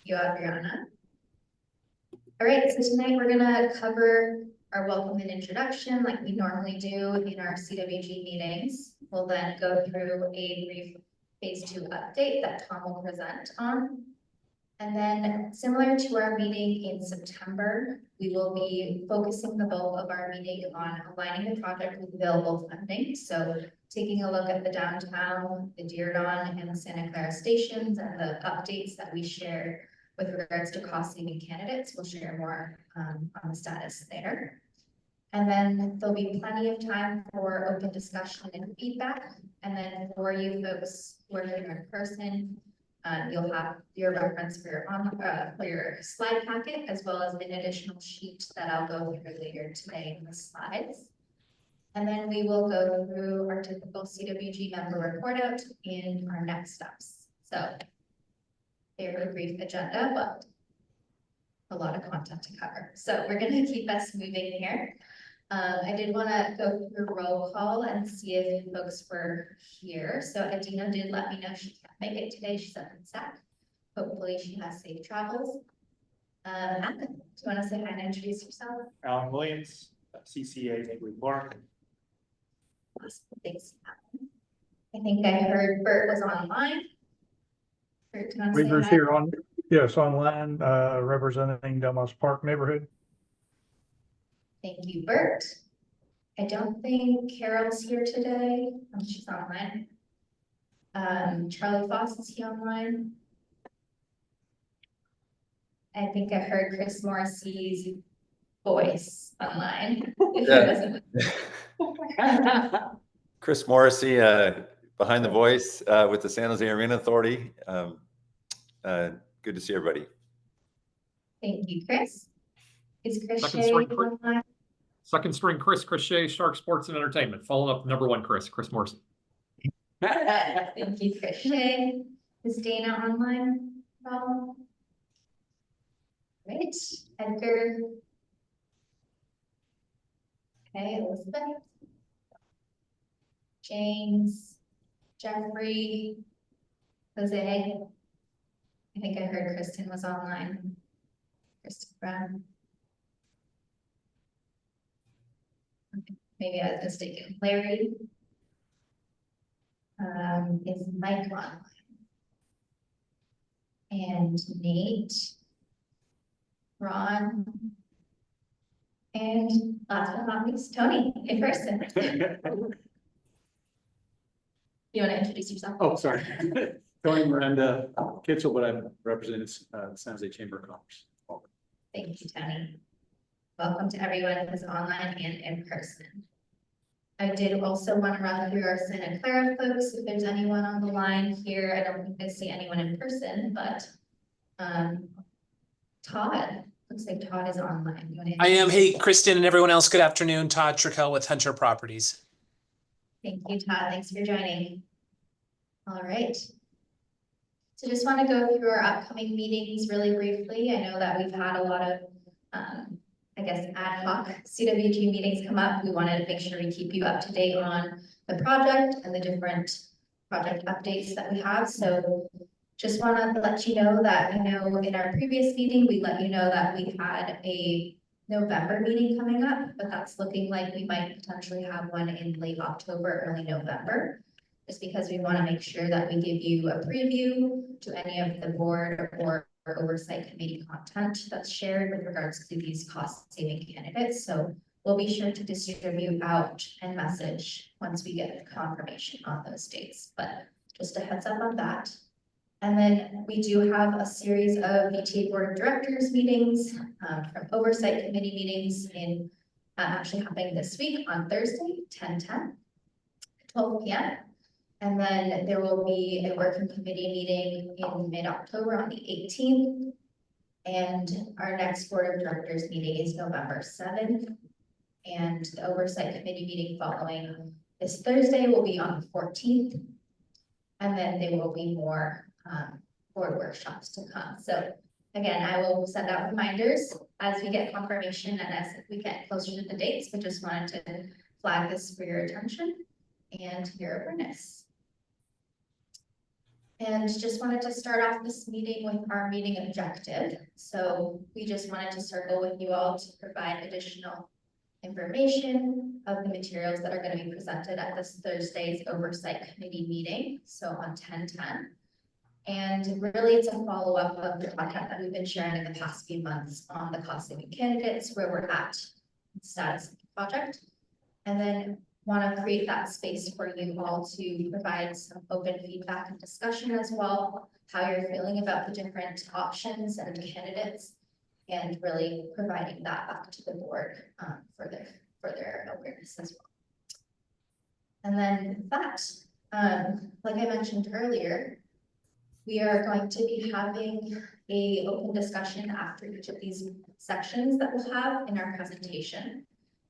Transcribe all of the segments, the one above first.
you, Adriana. All right, so tonight we're gonna cover our welcome and introduction like we normally do in our CWG meetings. We'll then go through a brief phase 2 update that Tom will present on. And then similar to our meeting in September, we will be focusing the bulk of our meeting on aligning the project with available funding. So taking a look at the downtown, the Diridon and the Santa Clara stations and the updates that we share with regards to cost saving candidates. We'll share more on the status there. And then there'll be plenty of time for open discussion and feedback. And then for you folks who are here in person, you'll have your reference for your slide packet, as well as an additional sheet that I'll go through later today in the slides. And then we will go through our typical CWG member report out and our next steps. So very brief agenda, but a lot of content to cover. So we're going to keep us moving here. I did want to go through roll call and see if folks were here. So Adina did let me know she can't make it today. She's up in SAC. Hopefully she has safe travels. Alan, do you want to say hi and introduce yourself? Alan Williams, CCA Neighborhood Bar. Awesome. Thanks, Alan. I think I heard Bert was online. Bert, do you want to say Weaver's hi? here on, yes, online, representing Delmas Park neighborhood. Thank you, Bert. I don't think Carol's here today. She's online. Charlie Foss, is he online? I think I heard Chris Morrissey's voice online. Yeah. Chris Morrissey, behind the voice with the San Jose Arena Authority. Good to see everybody. Thank you, Chris. Is Chris Second Shea string, online? Second string, Chris Shea, Shark Sports and Entertainment. Following up number 1, Chris Morrison. Thank you, Chris Shea. Is Dana online? Great. Edgar. Okay, Elizabeth. James. Jeffrey. Jose. I think I heard Kristen was online. Kristen Brown. Okay, maybe I was mistaken. Larry. Is Mike online? And Nate. Ron. And last but not least, Tony in person. You want to introduce yourself? Oh, sorry. Tony Miranda Kitchell, but I'm representing San Jose Chamber of Commerce. Thank you, Tony. Welcome to everyone who's online and in person. I did also want to run through our Santa Clara folks. If there's anyone on the line here, I don't think I see anyone in person, but Todd, looks like Todd is online. I am. Hey, Kristen and everyone else, good afternoon. Todd Trickell with Hunter Properties. Thank you, Todd. Thanks for joining. All right. So just want to go through our upcoming meetings really briefly. I know that we've had a lot of, I guess, ad hoc CWG meetings come up. We wanted to make sure we keep you up to date on the project and the different project updates that we have. So just want to let you know that, I know in our previous meeting, we let you know that we had a November meeting coming up, but that's looking like we might potentially have one in late October, early November, just because we want to make sure that we give you a preview to any of the board or oversight committee content that's shared with regards to these cost saving candidates. So we'll be sure to distribute out and message once we get confirmation on those dates, but just a heads up on that. And then we do have a series of VTA Board of Directors meetings from oversight committee meetings in actually happening this week on Thursday, 10/10, 12 p.m. And then there will be a working committee meeting in mid-October on the 18th. And our next Board of Directors meeting is November 7th. And the oversight committee meeting following this Thursday will be on the 14th. And then there will be more board workshops to come. So again, I will send out reminders as we get confirmation and as we get closer to the dates, but just wanted to flag this for your attention and your awareness. And just wanted to start off this meeting with our meeting objective. So we just wanted to circle with you all to provide additional information of the materials that are going to be presented at this Thursday's Oversight Committee meeting, so on 10/10. And really, it's a follow-up of the content that we've been sharing in the past few months on the cost-saving candidates, where we're at, the status of the project. And then want to create that space for you all to provide some open feedback and discussion as well, how you're feeling about the different options and candidates, and really providing that back to the board for their awareness as well. And then that, like I mentioned earlier, we are going to be having an open discussion after each of these sections that we'll have in our presentation.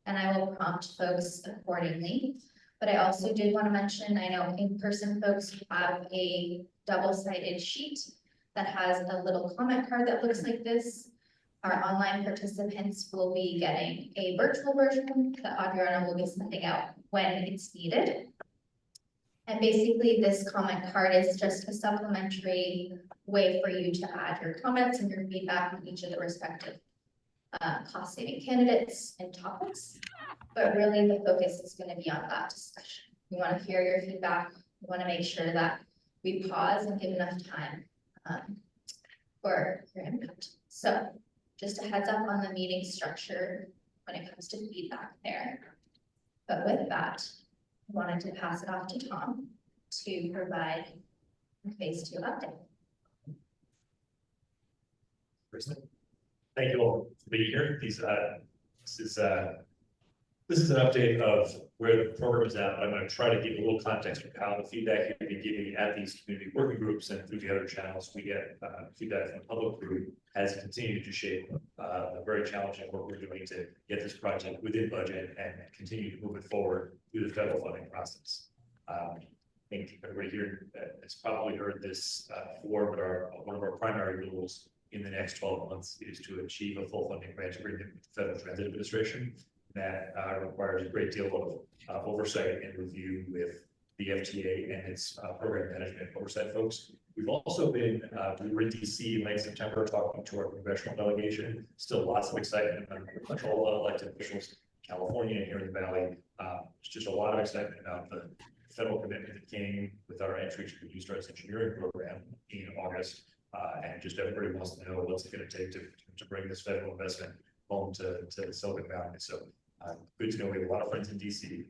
And I will prompt folks accordingly. But I also did want to mention, I know in-person folks have a double-sided sheet that has a little comment card that looks like this. Our online participants will be getting a virtual version that Adriana will be sending out when it's needed. And basically this comment card is just a supplementary way for you to add your comments and your feedback on each of the respective cost-saving candidates and topics, but really the focus is going to be on that discussion. We want to hear your feedback. We want to make sure that we pause and give enough time for your input. So just a heads up on the meeting structure when it comes to feedback there. But with that, I wanted to pass it off to Tom to provide a phase 2 update. Thank you all for being here. This is an update of where the program is at. I'm going to try to give a little context of how the feedback you've been giving at these community working groups and through the other channels we get feedback from the public group has continued to shape the very challenging work we're doing to get this project within budget and continue to move it forward through the federal funding process. I think everybody here has probably heard this before, but one of our primary goals in the next 12 months is to achieve a full funding grant agreement with the Federal Transit Administration. That requires a great deal of oversight and review with the FTA and its program management oversight folks. We've also been, we were in DC in late September talking to our congressional delegation. Still lots of excitement among all elected officials in California and here in the Valley. There's just a lot of excitement about the federal commitment that came with our entry to the New Starts Engineering program in August. And just everybody wants to know what's it going to take to bring this federal investment home to Silicon Valley. So good to know we have a lot of friends in DC.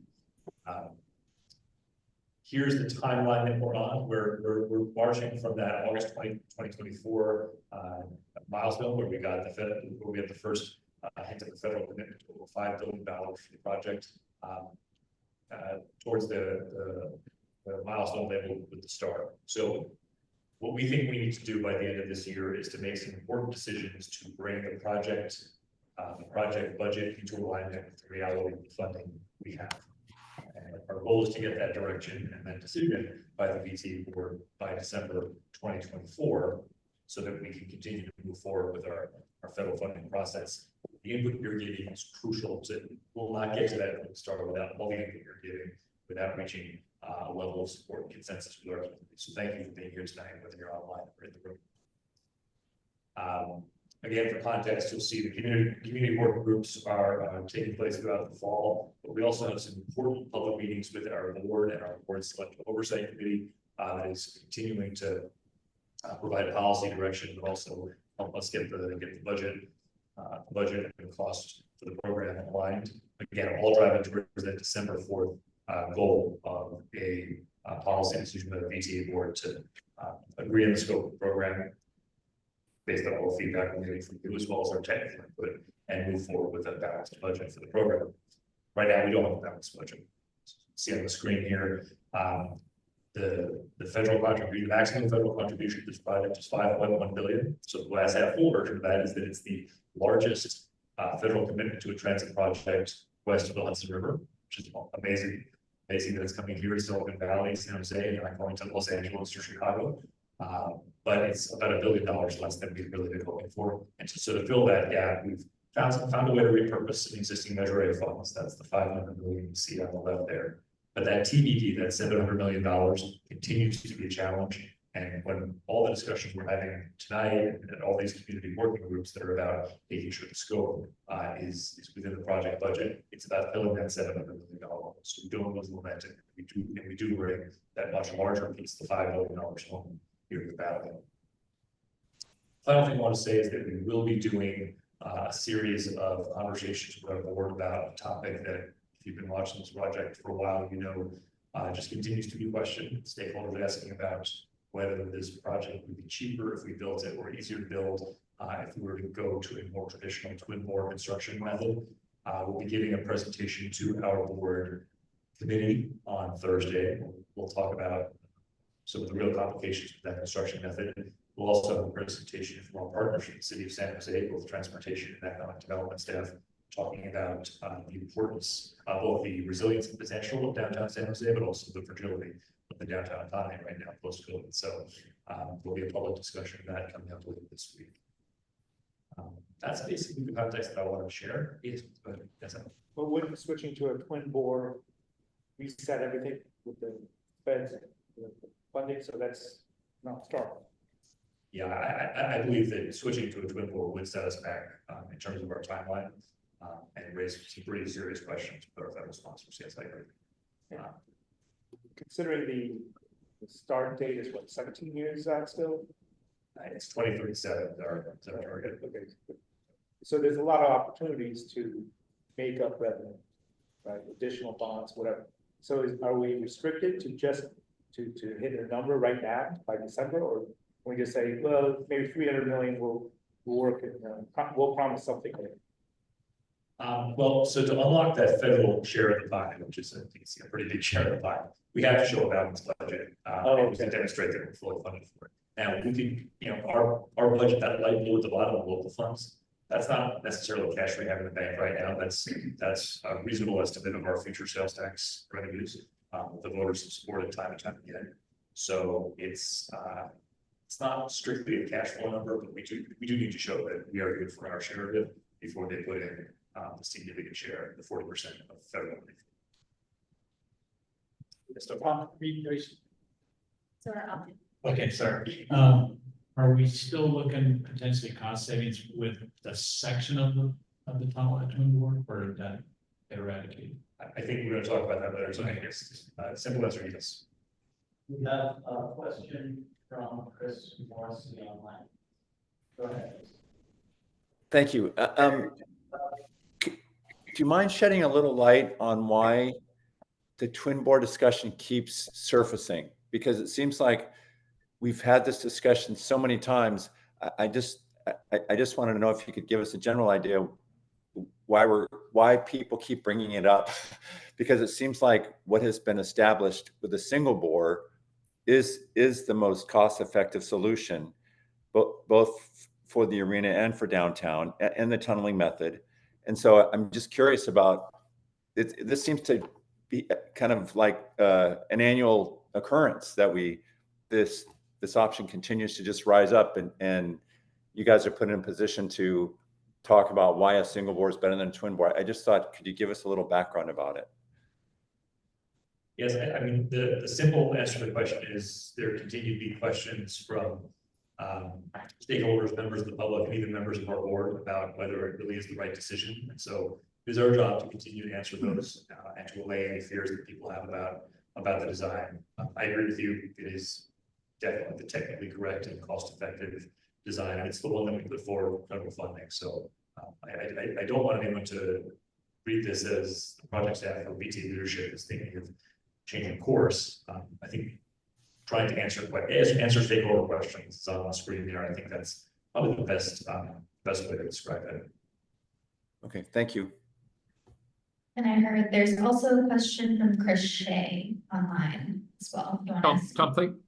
Here's the timeline that we're on. We're marching from that August 2024 milestone where we got where we had the first hint of the federal commitment to over $5 billion for the project towards the milestone level with the start. So what we think we need to do by the end of this year is to make some important decisions to bring the project budget into alignment with the reality of the funding we have. And our goal is to get that direction and that decision by the VTA board by December 2024, so that we can continue to move forward with our federal funding process. The input you're giving is crucial. We'll not get to that at the start without all the input you're giving, without reaching a level of support and consensus with our community. So thank you for being here tonight, whether you're online or in the room. Again, for context, you'll see the community working groups are taking place throughout the fall, but we also have some important public meetings with our board and our board select oversight committee that is continuing to provide policy direction, but also help us get the budget and the cost for the program aligned. Again, all driving towards that December 4th goal of a policy decision by the VTA board to agree on the scope of the program based on all the feedback we're getting from you as well as our technical input, and move forward with a balanced budget for the program. Right now, we don't have a balanced budget. See on the screen here, the federal contribution, maximum federal contribution to this project is $5.1 billion. So the glass half full version of that is that it's the largest federal commitment to a transit project west of the Hudson River, which is amazing that it's coming here in Silicon Valley, San Jose, and not going to Los Angeles or Chicago. But it's about $1 billion less than we've really been going for. And so to fill that gap, we've found a way to repurpose an existing Measure A funds. That's the $500 million you see on the left there. But that TBD, that $700 million, continues to be a challenge. And when all the discussions we're having tonight and all these community working groups that are about making sure the scope is within the project budget, it's about filling that $700 million. So we don't lose momentum. We do bring that much larger piece, the $5 billion home here at the battle. Final thing I want to say is that we will be doing a series of conversations with our board about a topic that, if you've been watching this project for a while, you know, just continues to be questioned. Stakeholders asking about whether this project would be cheaper if we built it or easier to build if we were to go to a more traditional twin bore construction method. We'll be giving a presentation to our board committee on Thursday. We'll talk about some of the real complications of that construction method. We'll also have a presentation from our partnership, the City of San Jose, both transportation and economic development staff, talking about the importance of both the resilience and potential of downtown San Jose, but also the fragility of the downtown economy right now post-COVID. So there'll be a public discussion of that coming up later this week. That's basically the context that I wanted to share. Yes, go ahead. Yes, But wouldn't switching to a twin bore reset everything with the feds funding? So that's not starting. yeah, I believe that switching to a twin bore would set us back in terms of our timeline and raise some pretty serious questions with our federal sponsors. Yes, I agree. Considering the start date is what, 17 years out still? It's 2037, our target. Okay. So there's a lot of opportunities to make up revenue, right? Additional bonds, whatever. So are we restricted to just to hit a number right now by December, or can we just say, well, maybe 300 million will work and we'll promise something later? Well, so to unlock that federal share of the pie, which is a pretty big share of the pie, we have to show a balanced budget and we can demonstrate that we're fully funded for it. Now, we can, you know, our budget, that light blue at the bottom of local funds, that's not necessarily cash we have in the bank right now. That's a reasonable estimate of our future sales tax revenues. The voters have supported time and time again. So it's not strictly a cash flow number, but we do need to show that we are good for our share of it before they put in the significant share, the 40% of federal money. So we're up. Okay, sorry. Are we still looking potentially cost savings with the section of the tunnel at Twin Bore, or did that get eradicated? I think we're going to talk about that later. So I guess simple answer, yes. We have a question from Chris Morrissey online. Go ahead. Thank you. Do you mind shedding a little light on why the twin bore discussion keeps surfacing? Because it seems like we've had this discussion so many times. I just wanted to know if you could give us a general idea why people keep bringing it up, because it seems like what has been established with a single bore is the most cost-effective solution, both for the arena and for downtown and the tunneling method. And so I'm just curious about it. This seems to be kind of like an annual occurrence that this option continues to just rise up, and you guys are put in a position to talk about why a single bore is better than a twin bore. I just thought, could you give us a little background about it? Yes, I mean, the simple answer to the question is there continue to be questions from stakeholders, members of the public, and even members of our board about whether it really is the right decision. And so it is our job to continue to answer those and to allay any fears that people have about the design. I agree with you. It is definitely the technically correct and cost-effective design, and it's the one that we put forward for federal funding. So I don't want anyone to read this as the project staff or VTA leadership is thinking of changing course. I think trying to answer stakeholder questions is on the screen there. I think that's probably the best way to describe it. Okay, thank you. And I heard there's also a question from Chris Shea online as well.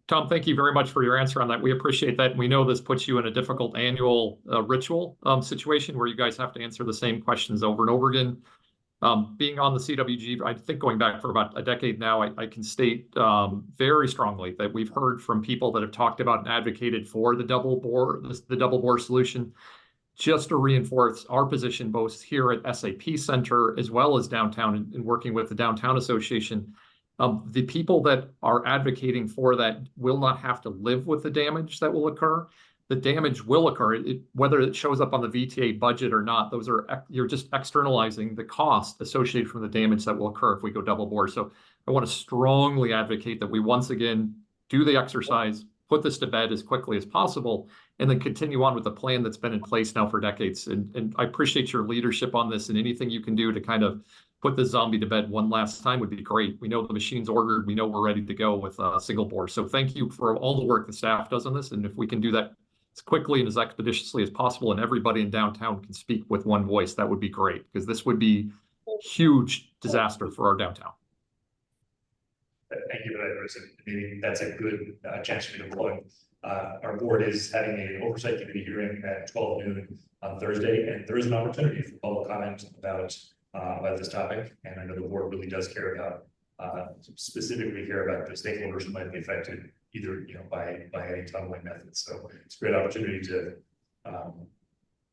Tom, thank you very much for your answer on that. We appreciate that. We know this puts you in a difficult annual ritual situation where you guys have to answer the same questions over and over again. Being on the CWG, I think going back for about a decade now, I can state very strongly that we've heard from people that have talked about and advocated for the double bore solution. Just to reinforce our position both here at SAP Center as well as downtown and working with the Downtown Association, The people that are advocating for that will not have to live with the damage that will occur. The damage will occur, whether it shows up on the VTA budget or not. Those are, you're just externalizing the cost associated from the damage that will occur if we go double bore. So I want to strongly advocate that we once again do the exercise, put this to bed as quickly as possible, and then continue on with the plan that's been in place now for decades. And I appreciate your leadership on this, and anything you can do to kind of put the zombie to bed one last time would be great. We know the machine's ordered. We know we're ready to go with single bore. So thank you for all the work the staff does on this. And if we can do that as quickly and as expeditiously as possible, and everybody in downtown can speak with one voice, that would be great, because this would be a huge disaster for our downtown. Thank you for that, Chris. Maybe that's a good chance for me to plug. Our board is having an oversight committee hearing at 12 noon on Thursday, and there is an opportunity for public comment about this topic. And I know the board really does care about, specifically care about the stakeholders who might be affected either, by any tunneling methods. So it's a great opportunity to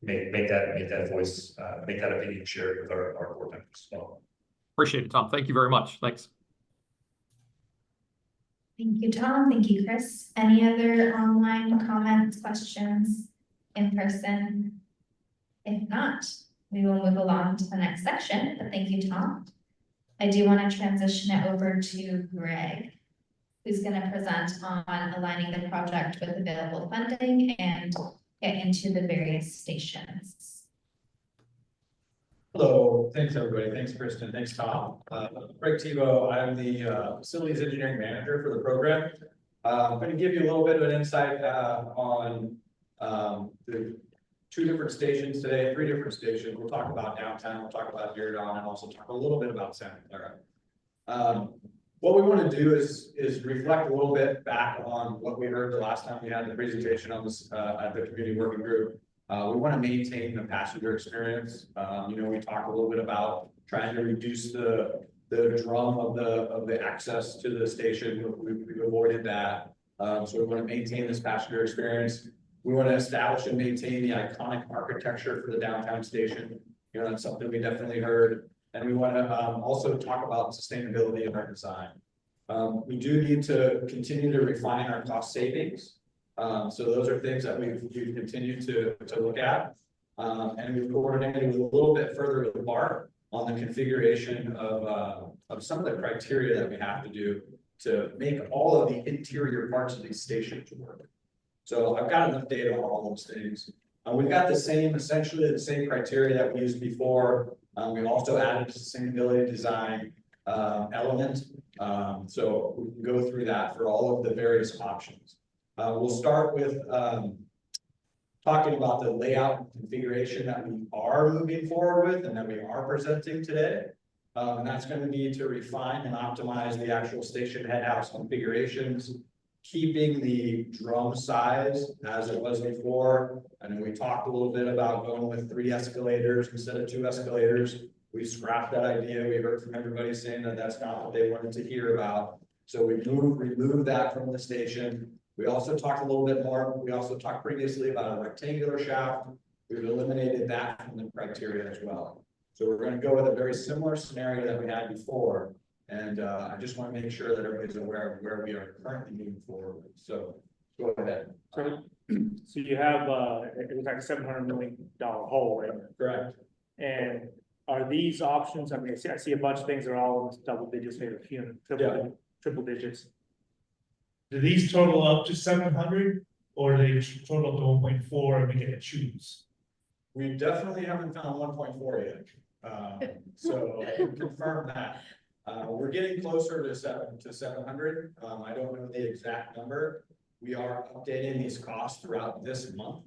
make that voice, make that opinion shared with our board members as well. Appreciate it, Tom. Thank you very much. Thanks. Thank you, Tom. Thank you, Chris. Any other online comments, questions, in person? If not, we will move along to the next section, but thank you, Tom. I do want to transition it over to Greg, who's going to present on aligning the project with available funding and get into the various stations. Hello, thanks everybody. Thanks, Kristen. Thanks, Tom. Greg Tebow, I'm the facilities engineering manager for the program. I'm going to give you a little bit of an insight on the three different stations. We'll talk about downtown, we'll talk about Diridon, and also talk a little bit about Santa Clara. What we want to do is reflect a little bit back on what we heard the last time we had the presentation on this at the community working group. We want to maintain the passenger experience. We talked a little bit about trying to reduce the drum of the access to the station. We've avoided that. So we want to maintain this passenger experience. We want to establish and maintain the iconic architecture for the downtown station. That's something we definitely heard. And we want to also talk about sustainability of our design. We do need to continue to refine our cost savings. So those are things that we've continued to look at. And we've coordinated a little bit further with BART on the configuration of some of the criteria that we have to do to make all of the interior parts of these stations work. So I've got enough data on all those things. We've got essentially the same criteria that we used before. We've also added a sustainability design element. So we can go through that for all of the various options. We'll start with talking about the layout and configuration that we are moving forward with and that we are presenting today. And that's going to be to refine and optimize the actual station head house configurations, keeping the drum size as it was before. I know we talked a little bit about going with 3 escalators instead of 2 escalators. We scrapped that idea. We heard from everybody saying that that's not what they wanted to hear about. So we removed that from the station. We also talked a little bit more. We also talked previously about a rectangular shaft. We've eliminated that from the criteria as well. So we're going to go with a very similar scenario that we had before. And I just want to make sure that everybody's aware of where we are currently moving forward. So go ahead. So you have it was like a $700 million hole, right? Correct. And are these options? I mean, I see a bunch of things that are all in double digits, maybe a few triple digits. Do these total up to 700, or do they total up to 1.4 and we get to choose? We definitely haven't found 1.4 yet. So I can confirm that. We're getting closer to 700. I don't know the exact number. We are updating these costs throughout this month.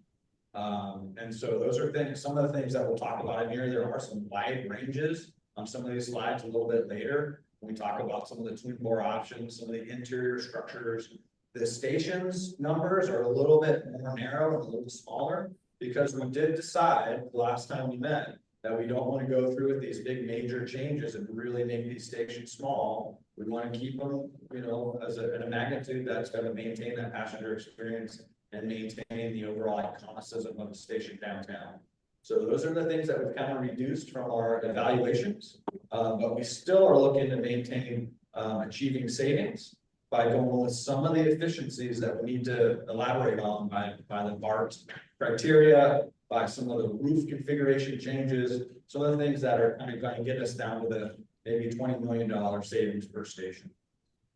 And so those are some of the things that we'll talk about in here. There are some wide ranges on some of these slides a little bit later. When we talk about some of the twin bore options, some of the interior structures. The stations numbers are a little bit more narrow and a little smaller because we did decide the last time we met that we don't want to go through with these big major changes and really make these stations small. We want to keep them, at a magnitude that's going to maintain that passenger experience and maintain the overall iconicism of the station downtown. So those are the things that we've kind of reduced from our evaluations, but we still are looking to maintain achieving savings by going with some of the efficiencies that we need to elaborate on by the BART criteria, by some of the roof configuration changes, some of the things that are kind of going to get us down to the maybe $20 million savings per station.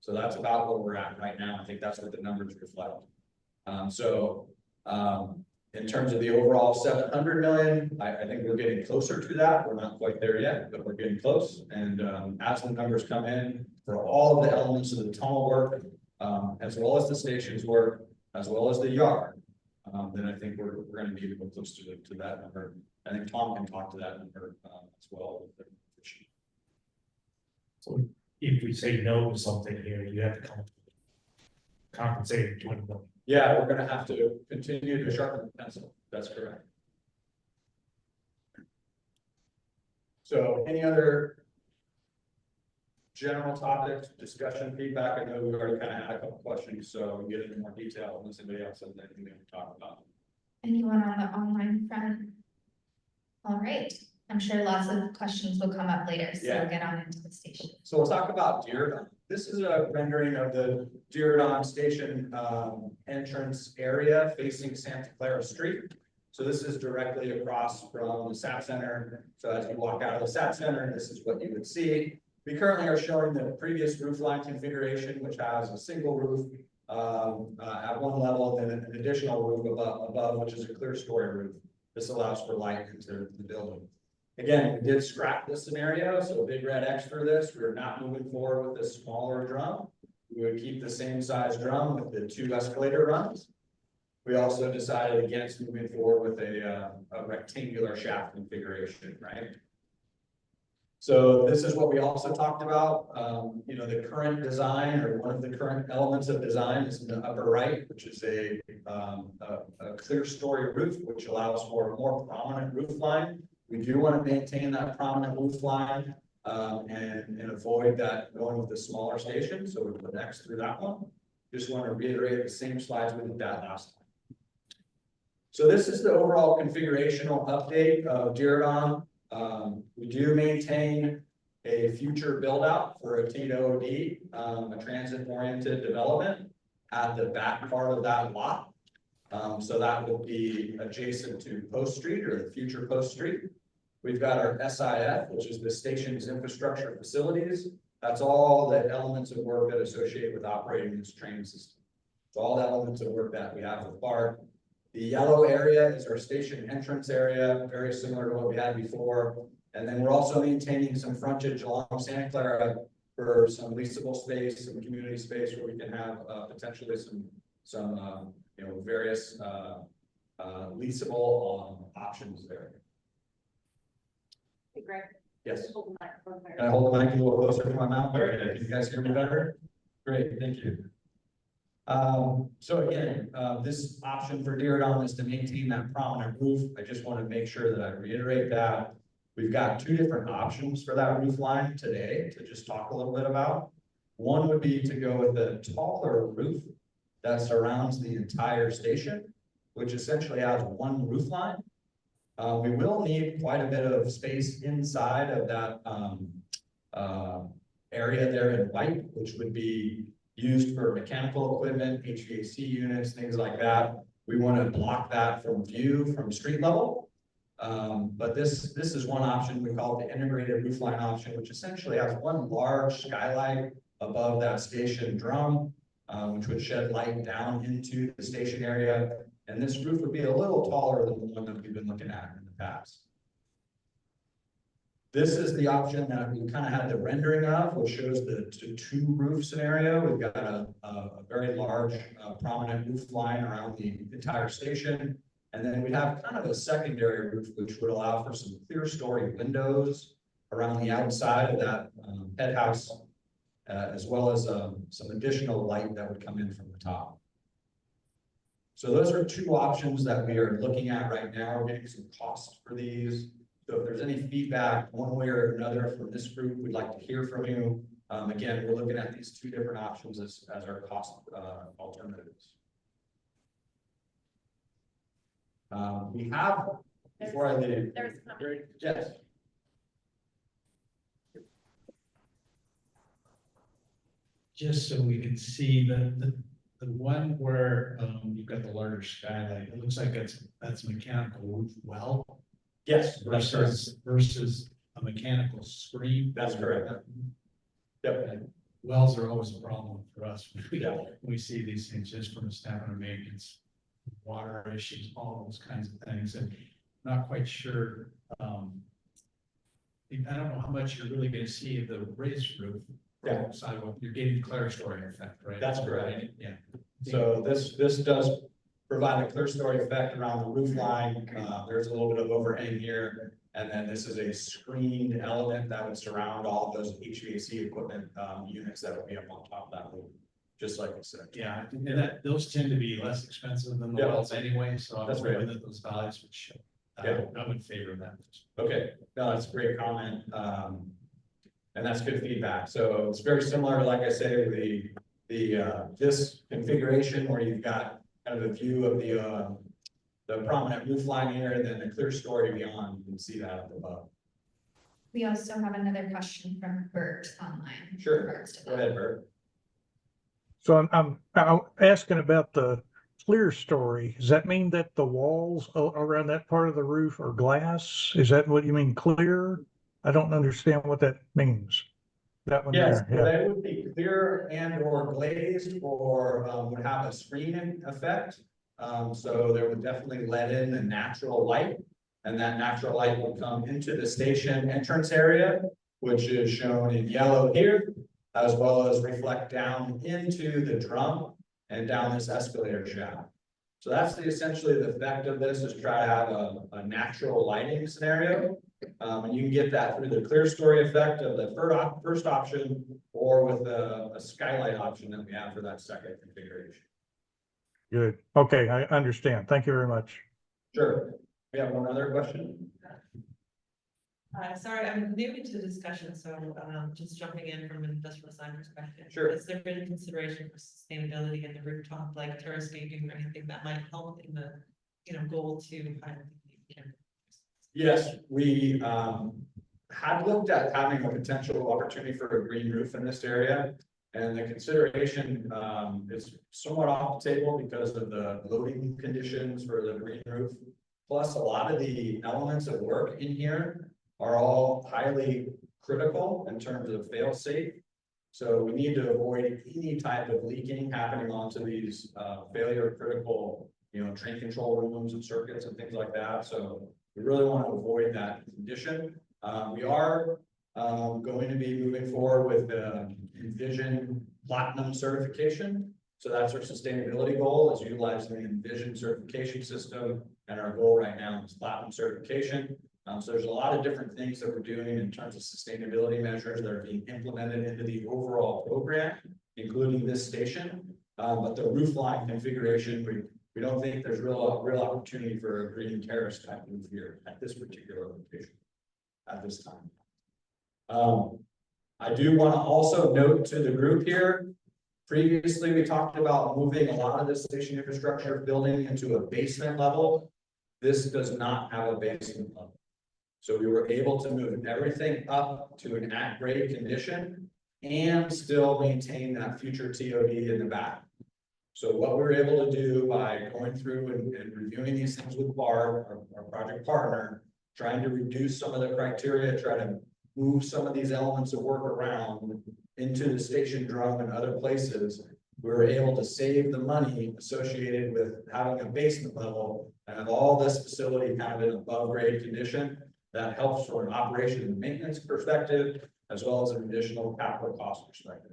So that's about where we're at right now. I think that's what the numbers reflect. In terms of the overall 700 million, I think we're getting closer to that. We're not quite there yet, but we're getting close. And as the numbers come in for all of the elements of the tunnel work, as well as the stations work, as well as the yard, then I think we're going to be close to that number. I think Tom can talk to that number as well. So if we say no to something here, you have to compensate 20 million. Yeah, we're gonna have to continue to sharpen the pencil. That's correct. So any other general topics, discussion, feedback? I know we've already kind of had a couple questions, so we get into more detail unless anybody else has anything to talk about. Anyone on the online front? All right, I'm sure lots of questions will come up later, so we'll get on into the station. So we'll talk about Diridon. This is a rendering of the Diridon station entrance area facing Santa Clara Street. So this is directly across from the SAP Center. So as you walk out of the SAP Center, this is what you would see. We currently are showing the previous roof line configuration, which has a single roof at one level, and then an additional roof above, which is a clear story roof. This allows for light into the building. Again, we did scrap this scenario, so a big red X for this. We're not moving forward with this smaller drum. We would keep the same size drum with the 2 escalator runs. We also decided against moving forward with a rectangular shaft configuration, right? So this is what we also talked about. You know, the current design, or one of the current elements of design, is in the upper right, which is a clear story roof, which allows for a more prominent roof line. We do want to maintain that prominent roof line and avoid that going with the smaller station. So we put X through that one. Just want to reiterate the same slides we did that last time. So this is the overall configurational update of Diridon. We do maintain a future build out for a TOD, a transit oriented development at the back part of that lot. So that would be adjacent to Post Street, or the future Post Street. We've got our SIF, which is the station's infrastructure facilities. That's all the elements of work that associate with operating this train system. It's all the elements of work that we have with BART. The yellow area is our station entrance area, very similar to what we had before. And then we're also maintaining some frontage along Santa Clara for some leasable space, some community space where we can have potentially some you know, various leasable options there. Hey, Greg. Yes. Hold the microphone there. Can I hold the mic a little closer to my mouth? Very good. Can you guys hear me better? Great, thank you. So again, this option for Diridon is to maintain that prominent roof. I just want to make sure that I reiterate that. We've got 2 different options for that roof line today to just talk a little bit about. One would be to go with a taller roof that surrounds the entire station, which essentially has 1 roof line. We will need quite a bit of space inside of that area there in white, which would be used for mechanical equipment, HVAC units, things like that. We want to block that from view from street level. But this is one option. We call it the integrated roofline option, which essentially has 1 large skylight above that station drum, which would shed light down into the station area. And this roof would be a little taller than the one that we've been looking at in the past. This is the option that we kind of had the rendering of, which shows the 2 roof scenario. We've got a very large prominent roof line around the entire station. And then we have kind of a secondary roof, which would allow for some clear story windows around the outside of that head house, as well as some additional light that would come in from the top. So those are 2 options that we are looking at right now. We're getting some costs for these. So if there's any feedback one way or another from this group, we'd like to hear from you. Again, we're looking at these 2 different options as our cost alternatives. We have, before I leave, yes. just so we can see the one where, you've got the larger skylight, it looks like that's mechanical roof well. Yes, that's correct. Versus a mechanical screen. That's correct. Yep. And wells are always a problem for us. Yeah. When we see these things just from a standpoint of maintenance, water issues, all those kinds of things, and not quite sure. I don't know how much you're really gonna see of the raised roof. Yeah. Sidewalk, you're getting clear story effect, right? That's correct. Yeah. So this does provide a clear story effect around the roof line. There's a little bit of overhang here. And then this is a screened element that would surround all of those HVAC equipment units that would be up on top of that roof, just like I said. Yeah, and those tend to be less expensive than the Yeah. wells anyway, so I'm That's hoping right. that those values would show. Yeah. I would favor that. Okay, no, that's a great comment. And that's good feedback. So it's very similar, like I say, this configuration where you've got kind of a view of the prominent roof line here, and then the clear story beyond. You can see that up above. We also have another question from Bert online. Sure. in regards to Go that. ahead, Bert. So I'm asking about the clear story. Does that mean that the walls around that part of the roof are glass? Is that what you mean, clear? I don't understand what that means. That one Yes, there, yeah. they would be clear and or glazed, or would have a screening effect. So there would definitely let in the natural light, and that natural light would come into the station entrance area, which is shown in yellow here, as well as reflect down into the drum and down this escalator shaft. So that's essentially the effect of this, is try to have a natural lighting scenario. And you can get that through the clear story effect of the first option, or with a skylight option that we have for that second configuration. Good. Okay, I understand. Thank you very much. Sure. We have one other question. Sorry, I'm new into the discussion, so just jumping in from an industrial design perspective. Sure. Has there been consideration for sustainability in the rooftop, like terracing or anything that might help in the, goal to kind of? Yes, we had looked at having a potential opportunity for a green roof in this area. And the consideration is somewhat off the table because of the loading conditions for the green roof. Plus, a lot of the elements of work in here are all highly critical in terms of fail safe. So we need to avoid any type of leaking happening onto these failure critical, train control rooms and circuits and things like that. So we really want to avoid that condition. We are going to be moving forward with the Envision Platinum certification. So that's our sustainability goal, is utilizing the Envision certification system. And our goal right now is Platinum certification. So there's a lot of different things that we're doing in terms of sustainability measures that are being implemented into the overall program, including this station. But the roof line configuration, we don't think there's real opportunity for a green terrace type roof here at this particular location at this time. I do want to also note to the group here, previously we talked about moving a lot of this station infrastructure building into a basement level. This does not have a basement level. So we were able to move everything up to an at-grade condition and still maintain that future TOD in the back. So what we were able to do by going through and reviewing these things with BART, our project partner, trying to reduce some of the criteria, try to move some of these elements of work around into the station drum and other places, we were able to save the money associated with having a basement level and have all this facility kind of in above grade condition. That helps from an operation and maintenance perspective, as well as an additional capital cost perspective.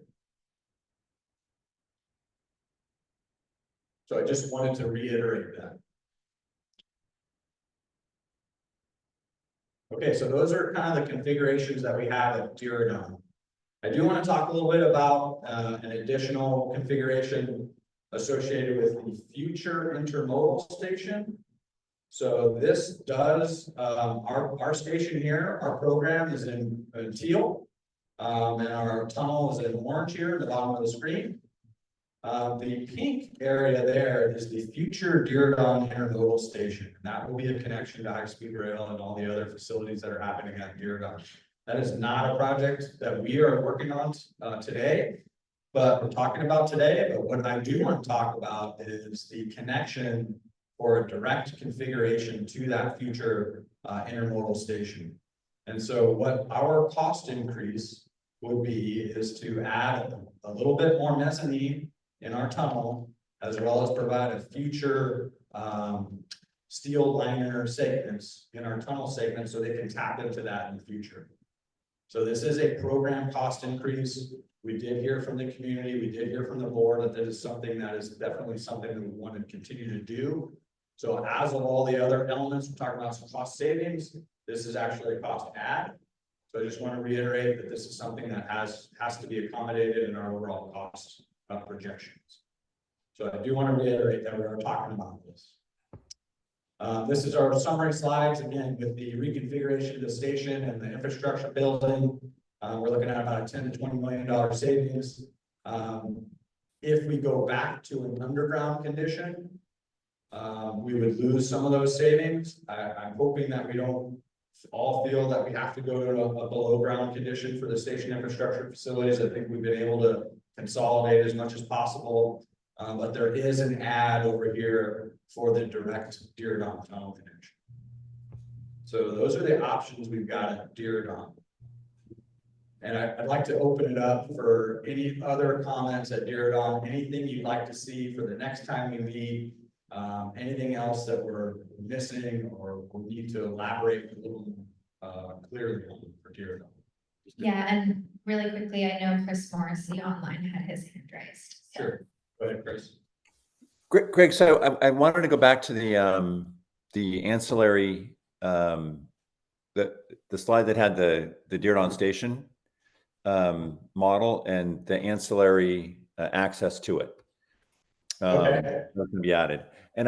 So I just wanted to reiterate that. Okay, so those are kind of the configurations that we have at Diridon. I do want to talk a little bit about an additional configuration associated with the future intermodal station. So this does, our station here, our program is in teal, and our tunnel is in orange here at the bottom of the screen. The pink area there is the future Diridon intermodal station. And that will be a connection to high-speed rail and all the other facilities that are happening at Diridon. That is not a project that we are working on today. but we're talking about today. But what I do want to talk about is the connection for a direct configuration to that future intermodal station. And so what our cost increase would be is to add a little bit more mezzanine in our tunnel, as well as provide a future steel liner segments in our tunnel segment so they can tap into that in the future. So this is a program cost increase. We did hear from the community, we did hear from the board that this is something that is definitely something that we want to continue to do. So as of all the other elements, we're talking about some cost savings. This is actually a cost add. So I just want to reiterate that this is something that has to be accommodated in our overall cost projections. So I do want to reiterate that we are talking about this. This is our summary slides, again, with the reconfiguration of the station and the infrastructure building. We're looking at about a $10 to $20 million savings. If we go back to an underground condition, we would lose some of those savings. I'm hoping that we don't all feel that we have to go to a below ground condition for the station infrastructure facilities. I think we've been able to consolidate as much as possible. But there is an add over here for the direct Diridon tunnel connection. So those are the options we've got at Diridon. And I'd like to open it up for any other comments at Diridon, anything you'd like to see for the next time we meet, anything else that we're missing or we need to elaborate a little clearly on for Diridon. Yeah, and really quickly, I know Chris Morrissey online had his hand raised. So. Sure, go ahead, Chris. Greg, so I wanted to go back to the ancillary, the slide that had the Diridon station model and the ancillary access to it. Okay. That can be added, and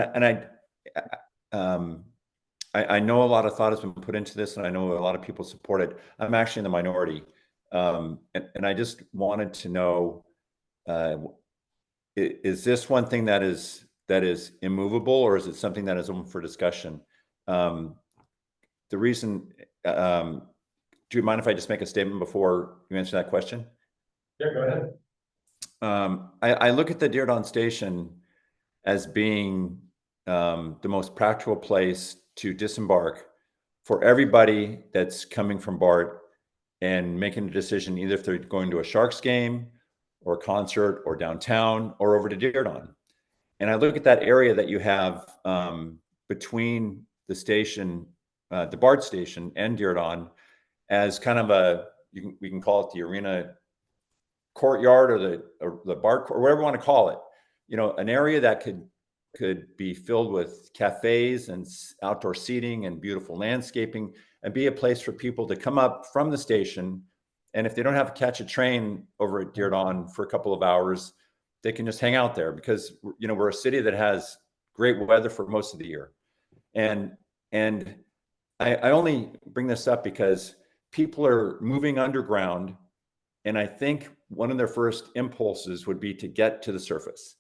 I know a lot of thought has been put into this, and I know a lot of people support it. I'm actually in the minority, and I just wanted to know, is this one thing that is immovable, or is it something that is open for discussion? The reason, do you mind if I just make a statement before you answer that question? Yeah, go ahead. I look at the Diridon station as being the most practical place to disembark for everybody that's coming from BART and making a decision, either if they're going to a Sharks game or a concert or downtown or over to Diridon. And I look at that area that you have between the station, the BART station and Diridon as kind of we can call it the arena courtyard or the BART or whatever you want to call it. You know, an area that could be filled with cafes and outdoor seating and beautiful landscaping and be a place for people to come up from the station. And if they don't have to catch a train over at Diridon for a couple of hours, they can just hang out there because, you know, we're a city that has great weather for most of the year. And I only bring this up because people are moving underground. And I think one of their first impulses would be to get to the surface.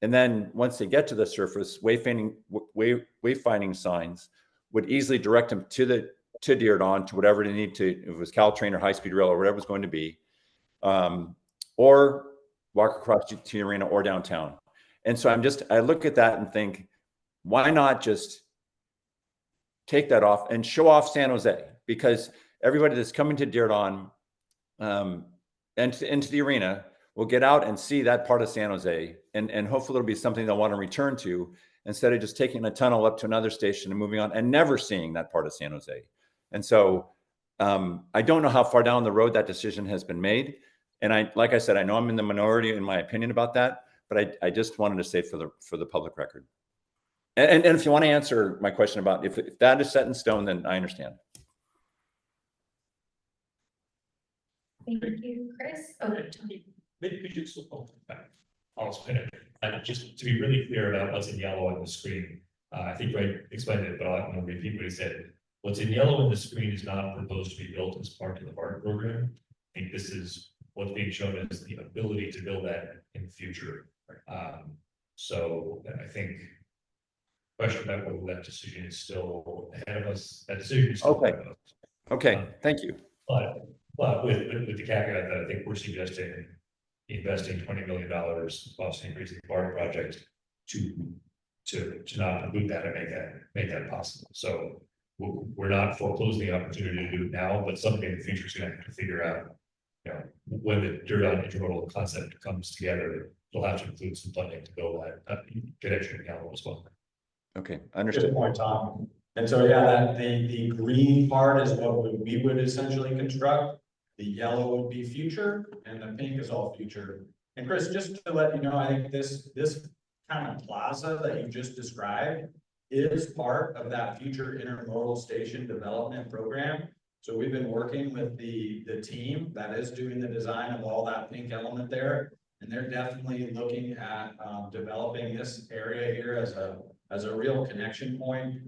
And then once they get to the surface, wayfinding signs would easily direct them to Diridon, to whatever they need to, if it was Caltrain or high-speed rail or whatever it's going to be, or walk across to the arena or downtown. And so I look at that and think, why not just take that off and show off San Jose? Because everybody that's coming to Diridon and into the arena will get out and see that part of San Jose, and hopefully it'll be something they'll want to return to instead of just taking a tunnel up to another station and moving on and never seeing that part of San Jose. And so I don't know how far down the road that decision has been made. And like I said, I know I'm in the minority in my opinion about that, but I just wanted to say for the public record. And if you want to answer my question about if that is set in stone, then I understand. Thank you, Chris. Oh, Tony. Maybe we should I'll explain it. Just to be really clear about what's in yellow on the screen. I think Greg explained it, but I'm going to repeat what he said. What's in yellow on the screen is not proposed to be built as part of the BART program. I think this is what's being shown as the ability to build that in the future. So I think question about whether that decision is still ahead of us. That decision is still ahead of us. Okay, thank you. But with the caveat that I think we're suggesting investing $20 million cost increase in the BART project to not include that and make that possible. So we're not foreclosing the opportunity to do it now, but something in the future is going to have to figure out, you know, when the Diridon intermodal concept comes together, you'll have to include some funding to build that connection to Gallo as well. Okay, Good understood. point, Tom. And so, yeah, that the green part is what we would essentially construct. The yellow would be future and the pink is all future. And Chris, just to let you know, I think this kind of plaza that you just described is part of that future intermodal station development program. So we've been working with the team that is doing the design of all that pink element there. And they're definitely looking at developing this area here as a real connection point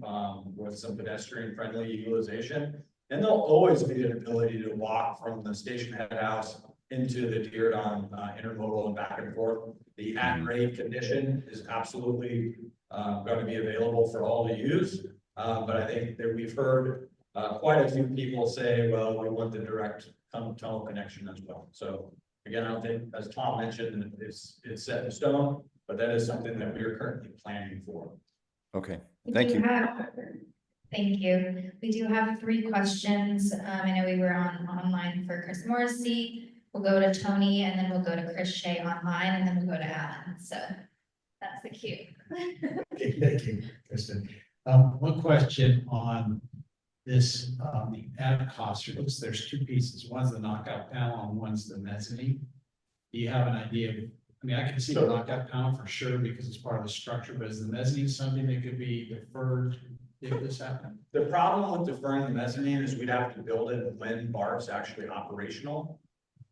with some pedestrian friendly utilization. And there'll always be an ability to walk from the station head house into the Diridon intermodal and back and forth. The at-grade condition is absolutely going to be available for all to use. But I think that we've heard quite a few people say, well, we want the direct tunnel connection as well. So again, I don't think, as Tom mentioned, it's set in stone, but that is something that we are currently planning for. Okay, thank you. Thank you. We do have 3 questions. I know we were online for Chris Morrissey. We'll go to Tony, and then we'll go to Chris Shea online, and then we'll go to Alan. So that's the cue. Okay, thank you, Kristen. One question on this, the ad cost. There's 2 pieces. One's the knockout panel and one's the mezzanine. Do you have an idea of, I mean, I can see the knockout panel for sure because it's part of the structure, but is the mezzanine something that could be deferred if this happened? The problem with deferring the mezzanine is we'd have to build it when BART's actually operational.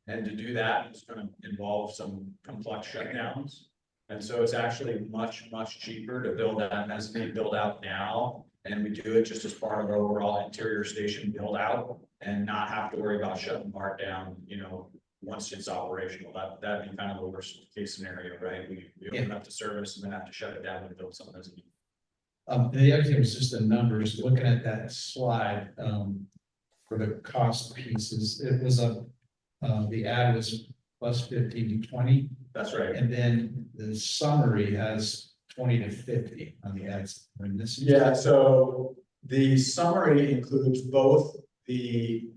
And to do that, it's going to involve some complex shutdowns. And so it's actually much, much cheaper to build that mezzanine build out now. And we do it just as part of our overall interior station build out and not have to worry about shutting BART down, you know, once it's operational. That'd be kind of the worst case scenario, right? We open up the service and then have to shut it down and build something mezzanine. The other thing was just the numbers, looking at that slide, for the cost pieces, it was the ad was plus 15 to 20. That's right. And then the summary has 20 to 50 on the ads. Yeah, so the summary includes both the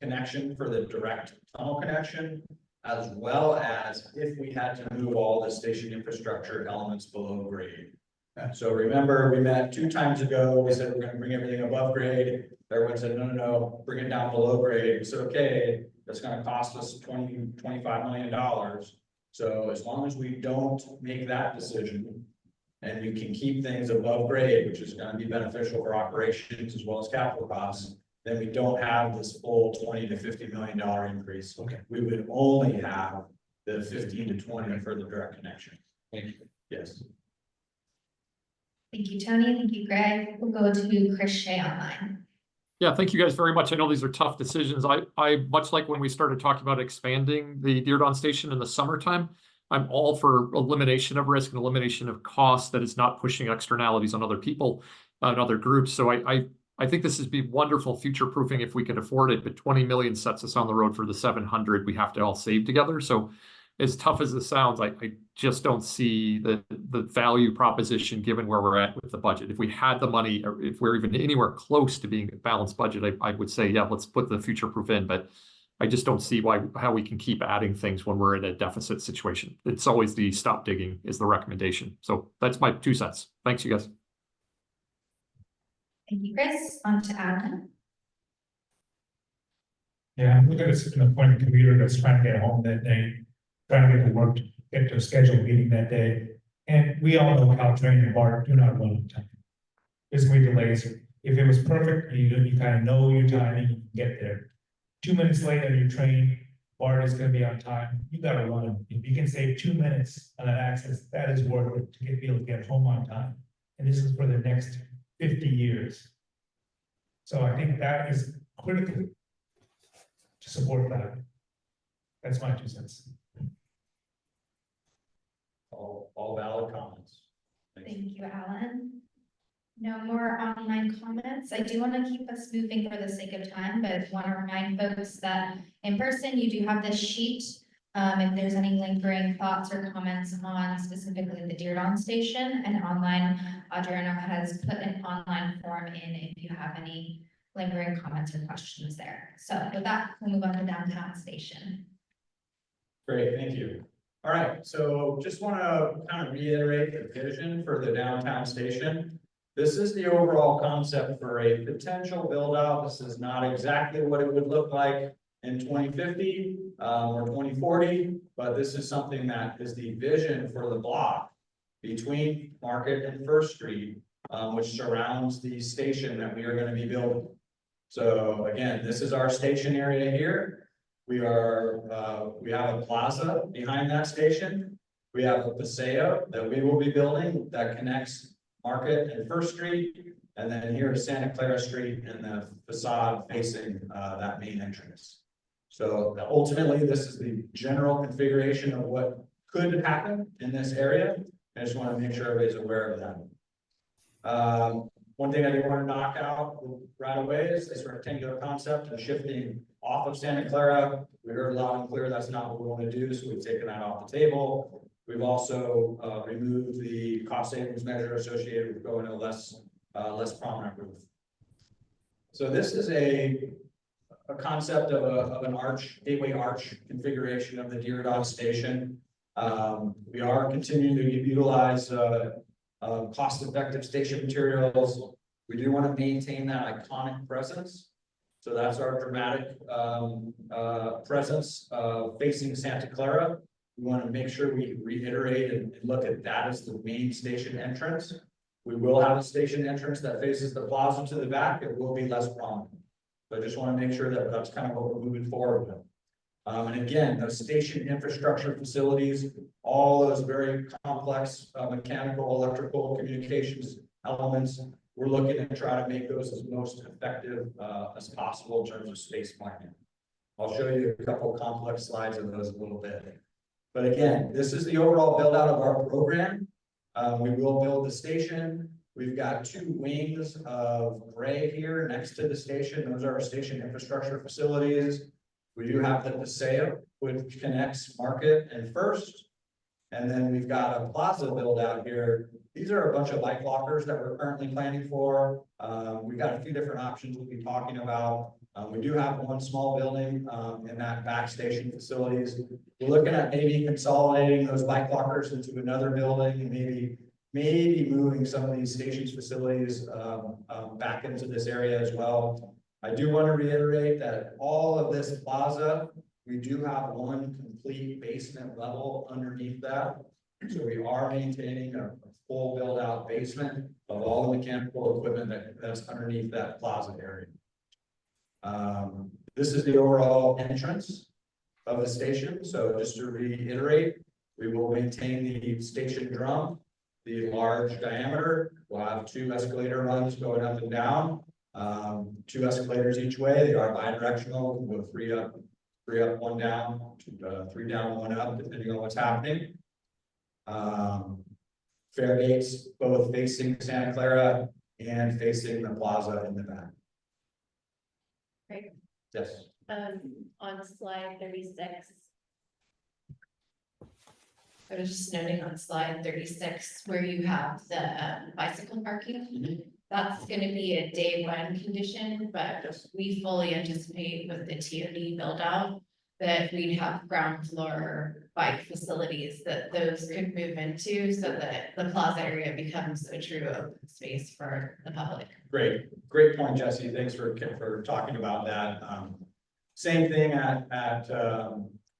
connection for the direct tunnel connection, as well as if we had to move all the station infrastructure elements below grade. So remember, we met 2 times ago, we said we're going to bring everything above grade. Everyone said, no, bring it down below grade. We said, okay, that's going to cost us $25 million. So as long as we don't make that decision and we can keep things above grade, which is going to be beneficial for operations as well as capital costs, then we don't have this full $20 to $50 million increase. Okay. We would only have the 15 to 20 for the direct connection. Thank you. Yes. Thank you, Tony. Thank you, Greg. We'll go to Chris Shea online. Yeah, thank you guys very much. I know these are tough decisions. I much like when we started talking about expanding the Diridon station in the summertime, I'm all for elimination of risk and elimination of cost that is not pushing externalities on other people and other groups. So I think this would be wonderful future proofing if we can afford it, but 20 million sets us on the road for the 700 we have to all save together. So as tough as this sounds, I just don't see the value proposition given where we're at with the budget. If we had the money, or if we're even anywhere close to being a balanced budget, I would say, yeah, let's put the future proof in, but I just don't see how we can keep adding things when we're in a deficit situation. It's always the stop digging is the recommendation. So that's my 2 cents. Thanks, you guys. Thank you, Chris. On to Alan. Yeah, I'm looking at an appointed commuter that's trying to get home that day, trying to get to work, get to a scheduled meeting that day. And we all know how train and BART do not run on time. There's going to be delays. If it was perfect, you kind of know your timing, you can get there. 2 minutes late on your train, BART is going to be on time. You got to run. If you can save 2 minutes on an access, that is worth it to be able to get home on time. And this is for the next 50 years. So I think that is critical to support that. That's my 2 cents. All valid comments. Thank you, Alan. No more online comments. I do want to keep us moving for the sake of time, but want to remind folks that in person, you do have this sheet. If there's any lingering thoughts or comments on specifically the Diridon station, and online, Adriana has put an online form in if you have any lingering comments or questions there. So with that, we'll move on to downtown station. Great, thank you. All right, so just want to kind of reiterate the vision for the downtown station. This is the overall concept for a potential build out. This is not exactly what it would look like in 2050 or 2040, but this is something that is the vision for the block between Market and First Street, which surrounds the station that we are going to be building. So again, this is our station area here. We have a plaza behind that station. We have a paseo that we will be building that connects Market and First Street, and then here is Santa Clara Street and the facade facing that main entrance. So ultimately, this is the general configuration of what could happen in this area. I just want to make sure everybody's aware of that. One thing I do want to knock out right away is this rectangular concept of shifting off of Santa Clara. We heard loud and clear that's not what we want to do, so we've taken that off the table. We've also removed the cost savings measure associated with going to less prominent roof. So this is a concept of an arch, gateway arch configuration of the Diridon station. We are continuing to utilize cost-effective station materials. We do want to maintain that iconic presence. So that's our dramatic presence facing Santa Clara. We want to make sure we reiterate and look at that as the main station entrance. We will have a station entrance that faces the plaza to the back. It will be less prominent. So I just want to make sure that that's kind of what we're moving forward with. And again, those station infrastructure facilities, all those very complex mechanical, electrical, communications elements, we're looking to try to make those as most effective as possible in terms of space planning. I'll show you a couple of complex slides of those a little bit. But again, this is the overall build out of our program. We will build the station. We've got two wings of gray here next to the station. Those are our station infrastructure facilities. We do have the paseo, which connects Market and First. And then we've got a plaza build out here. These are a bunch of bike lockers that we're currently planning for. We've got a few different options we'll be talking about. We do have one small building in that back station facilities. We're looking at maybe consolidating those bike lockers into another building and maybe moving some of these stations facilities back into this area as well. I do want to reiterate that all of this plaza, we do have one complete basement level underneath that. So we are maintaining a full build out basement of all the mechanical equipment that's underneath that plaza area. This is the overall entrance of the station. So just to reiterate, we will maintain the station drum, the large diameter. We'll have two escalator runs going up and down, two escalators each way. They are bidirectional. We'll go three up, one down, three down, one up, depending on what's happening. Fare gates, both facing Santa Clara and facing the plaza in the back. Great. Yes. On slide 36. I was just noting on slide 36 where you have the bicycle parking. That's going to be a day one condition, but we fully anticipate with the TOD build out that we'd have ground floor bike facilities that those could move into so that the plaza area becomes a true open space for the public. Great point, Jesse. Thanks for talking about that. Same thing at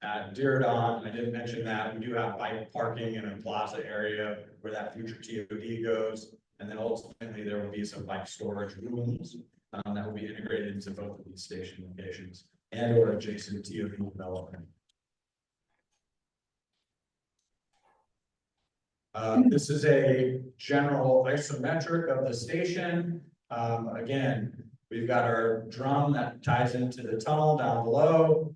Diridon. I didn't mention that we do have bike parking in a plaza area where that future TOD goes. And then ultimately there will be some bike storage rooms that will be integrated into both of these station locations and or adjacent TOD development. This is a general isometric of the station. Again, we've got our drum that ties into the tunnel down below.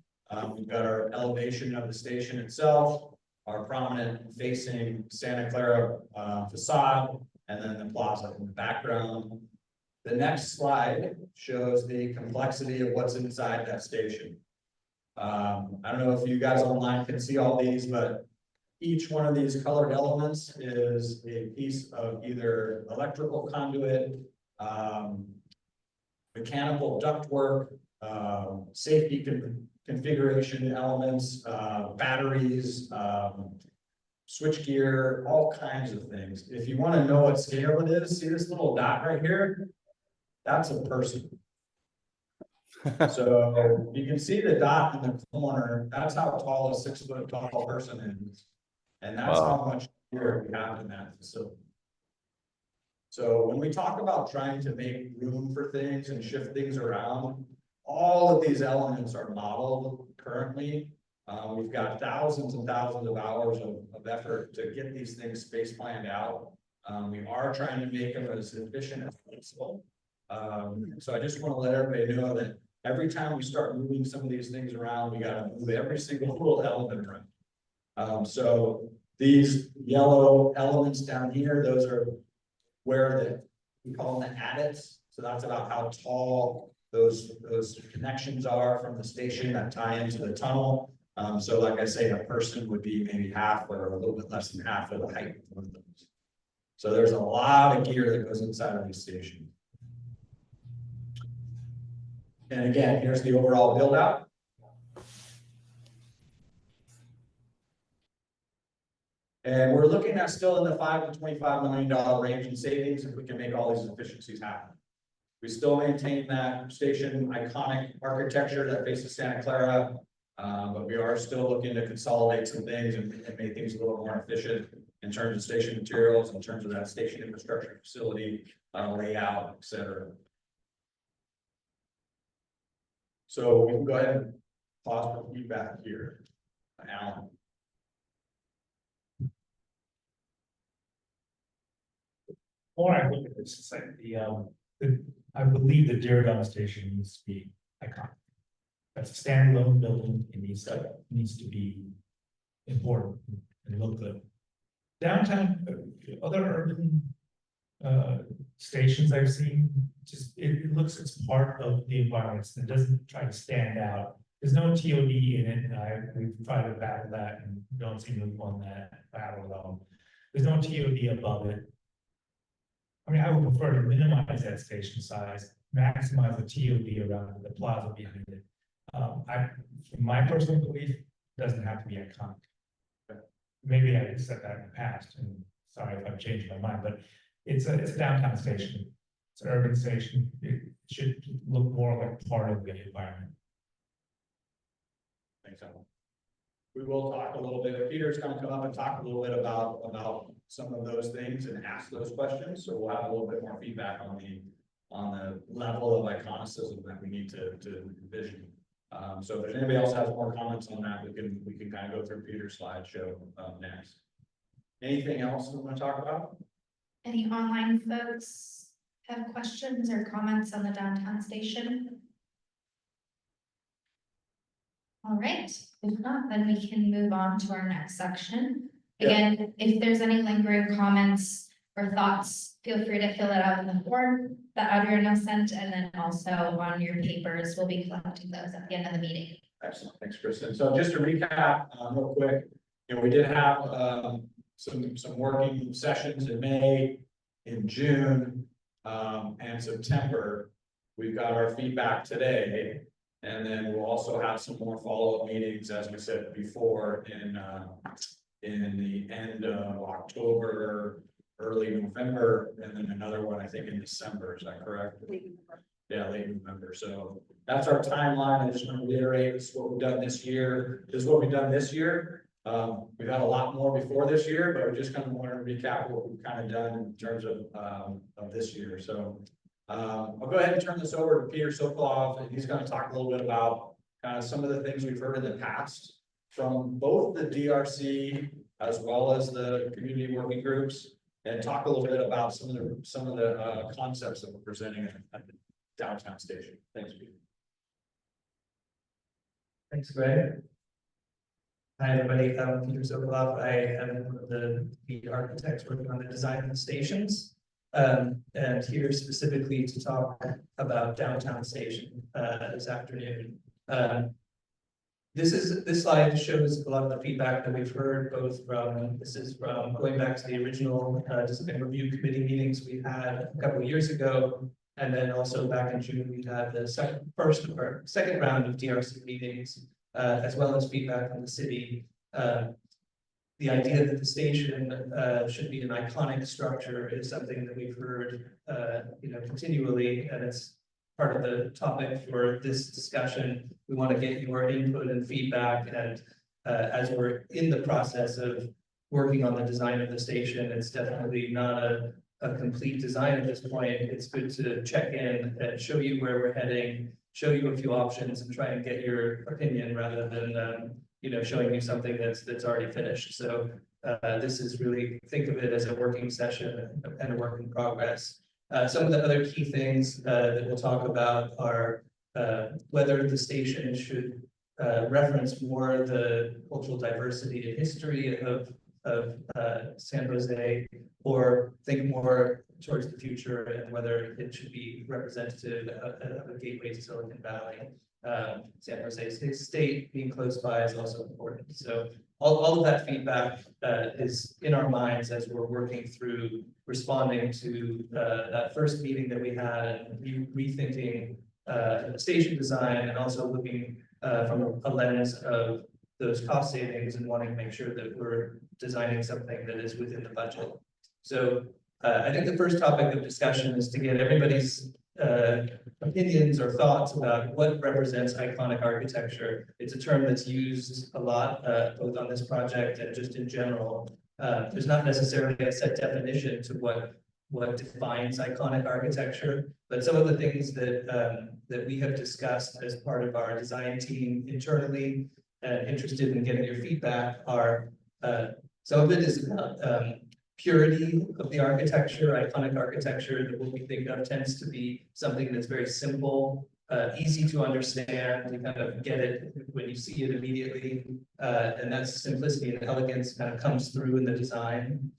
We've got our elevation of the station itself, our prominent facing Santa Clara facade, and then the plaza in the background. The next slide shows the complexity of what's inside that station. I don't know if you guys online can see all these, but each one of these colored elements is a piece of either electrical conduit, mechanical ductwork, safety configuration elements, batteries, switchgear, all kinds of things. If you want to know what scale it is, see this little dot right here? That's a person. So you can see the dot in the corner. That's how tall a 6 foot tall person is. And that's how much gear we have in that facility. So when we talk about trying to make room for things and shift things around, all of these elements are modeled currently. We've got thousands and thousands of hours of effort to get these things space planned out. We are trying to make them as efficient as possible. So I just want to let everybody know that every time we start moving some of these things around, we got to move every single little element around. So these yellow elements down here, those are where we call them the adits. So that's about how tall those connections are from the station that tie into the tunnel. So like I say, a person would be maybe half or a little bit less than half of the height of one of those. So there's a lot of gear that goes inside of these stations. And again, here's the overall build out. And we're looking at still in the $5 to $25 million range in savings if we can make all these efficiencies happen. We still maintain that station iconic architecture that faces Santa Clara, but we are still looking to consolidate some things and make things a little more efficient in terms of station materials, in terms of that station infrastructure facility, layout, et cetera. So we can go ahead and pause for feedback here. Alan. When I look at this, it's like I believe the Diridon station needs to be iconic. That's a standalone building. It needs to be important and look good. Downtown, other urban stations I've seen, just it looks it's part of the environment. It doesn't try to stand out. There's no TOD in it, and we've tried to battle that and don't seem to have won that battle at all. There's no TOD above it. I mean, I would prefer to minimize that station size, maximize the TOD around the plaza behind it. In my personal belief, it doesn't have to be iconic. Maybe I said that in the past, and sorry if I've changed my mind, but it's a downtown station. It's an urban station. It should look more like part of the environment. Thanks, Alan. We will talk a little bit. Peter's going to come up and talk a little bit about some of those things and ask those questions. So we'll have a little bit more feedback on the level of iconicism that we need to envision. So if there's anybody else has more comments on that, we can kind of go through Peter's slideshow next. Anything else we want to talk about? Any online folks have questions or comments on the downtown station? All right, if not, then we can move on to our next section. Again, if there's any lingering comments or thoughts, feel free to fill it out in the form that Adriana sent, and then also on your papers, we'll be collecting those at the end of the meeting. Excellent, thanks, Kristen. So just to recap real quick, we did have some working sessions in May, in June, and September. We've got our feedback today. And then we'll also have some more follow-up meetings, as we said before, in the end of October, early November, and then another one, I think, in December. Is that correct? Yeah, late November. So that's our timeline. I just want to reiterate, this is what we've done this year. This is what we've done this year. We've had a lot more before this year, but we just kind of want to recap what we've kind of done in terms of this year. So I'll go ahead and turn this over to Peter Sokolov, and he's going to talk a little bit about kind of some of the things we've heard in the past from both the DRC as well as the community working groups, and talk a little bit about some of the concepts that we're presenting at the downtown station. Thanks, Peter. Thanks, Greg. Hi, everybody. I'm Peter Sokolov. I am one of the lead architects working on the design of the stations. And here specifically to talk about downtown station, this afternoon. This slide shows a lot of the feedback that we've heard, both from, this is from going back to the original, design review committee meetings we had a couple of years ago. And then also back in June, we had the second round of DRC meetings, as well as feedback from the city. The idea that the station should be an iconic structure is something that we've heard, continually, and it's part of the topic for this discussion. We want to get your input and feedback, and as we're in the process of working on the design of the station, it's definitely not a complete design at this point. It's good to check in and show you where we're heading, show you a few options, and try and get your opinion rather than showing you something that's already finished. So this is really, think of it as a working session and a work in progress. Some of the other key things that we'll talk about are whether the station should reference more the cultural diversity and history of San Jose, or think more towards the future and whether it should be representative of a gateway to Silicon Valley. San Jose State being close by is also important. So all of that feedback is in our minds as we're working through responding to that first meeting that we had, and rethinking the station design, and also looking from a lens of those cost savings and wanting to make sure that we're designing something that is within the budget. So I think the first topic of discussion is to get everybody's opinions or thoughts about what represents iconic architecture. It's a term that's used a lot, both on this project and just in general. There's not necessarily a set definition to what defines iconic architecture, but some of the things that we have discussed as part of our design team internally and interested in getting your feedback are, some of it is about purity of the architecture. Iconic architecture, that what we think of tends to be something that's very simple, easy to understand. You kind of get it when you see it immediately, and that simplicity and elegance kind of comes through in the design.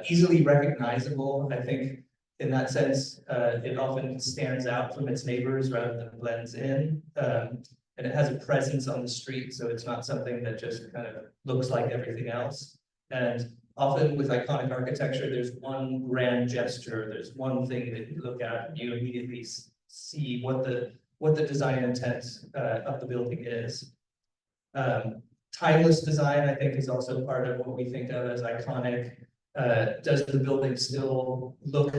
Easily recognizable, I think in that sense, it often stands out from its neighbors rather than blends in. And it has a presence on the street, so it's not something that just kind of looks like everything else. And often with iconic architecture, there's one grand gesture, there's one thing that you look at and you immediately see what the design intent of the building is. Timeless design, I think, is also part of what we think of as iconic. Does the building still look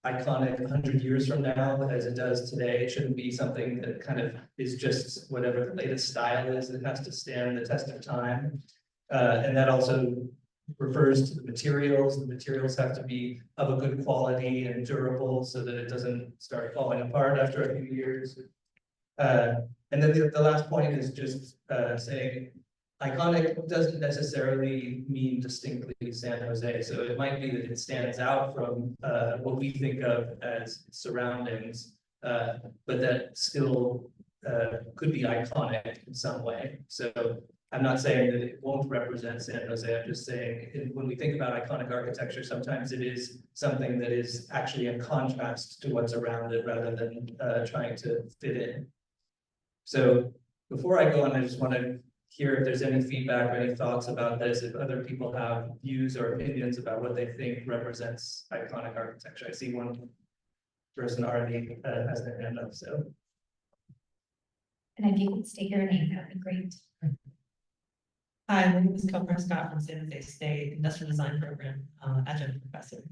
iconic 100 years from now as it does today? It shouldn't be something that kind of is just whatever the latest style is. It has to stand the test of time. And that also refers to the materials. The materials have to be of a good quality and durable so that it doesn't start falling apart after a few years. And then the last point is just saying iconic doesn't necessarily mean distinctly San Jose. So it might be that it stands out from what we think of as surroundings, but that still could be iconic in some way. So I'm not saying that it won't represent San Jose. I'm just saying when we think about iconic architecture, sometimes it is something that is actually in contrast to what's around it rather than trying to fit in. So before I go on, I just want to hear if there's any feedback or any thoughts about this, if other people have views or opinions about what they think represents iconic architecture. I see one person already has their hand up, so. And if you could state your name, that'd be great. Hi, my name is Coper Scott from San Jose State Industrial Design Program, adjunct professor.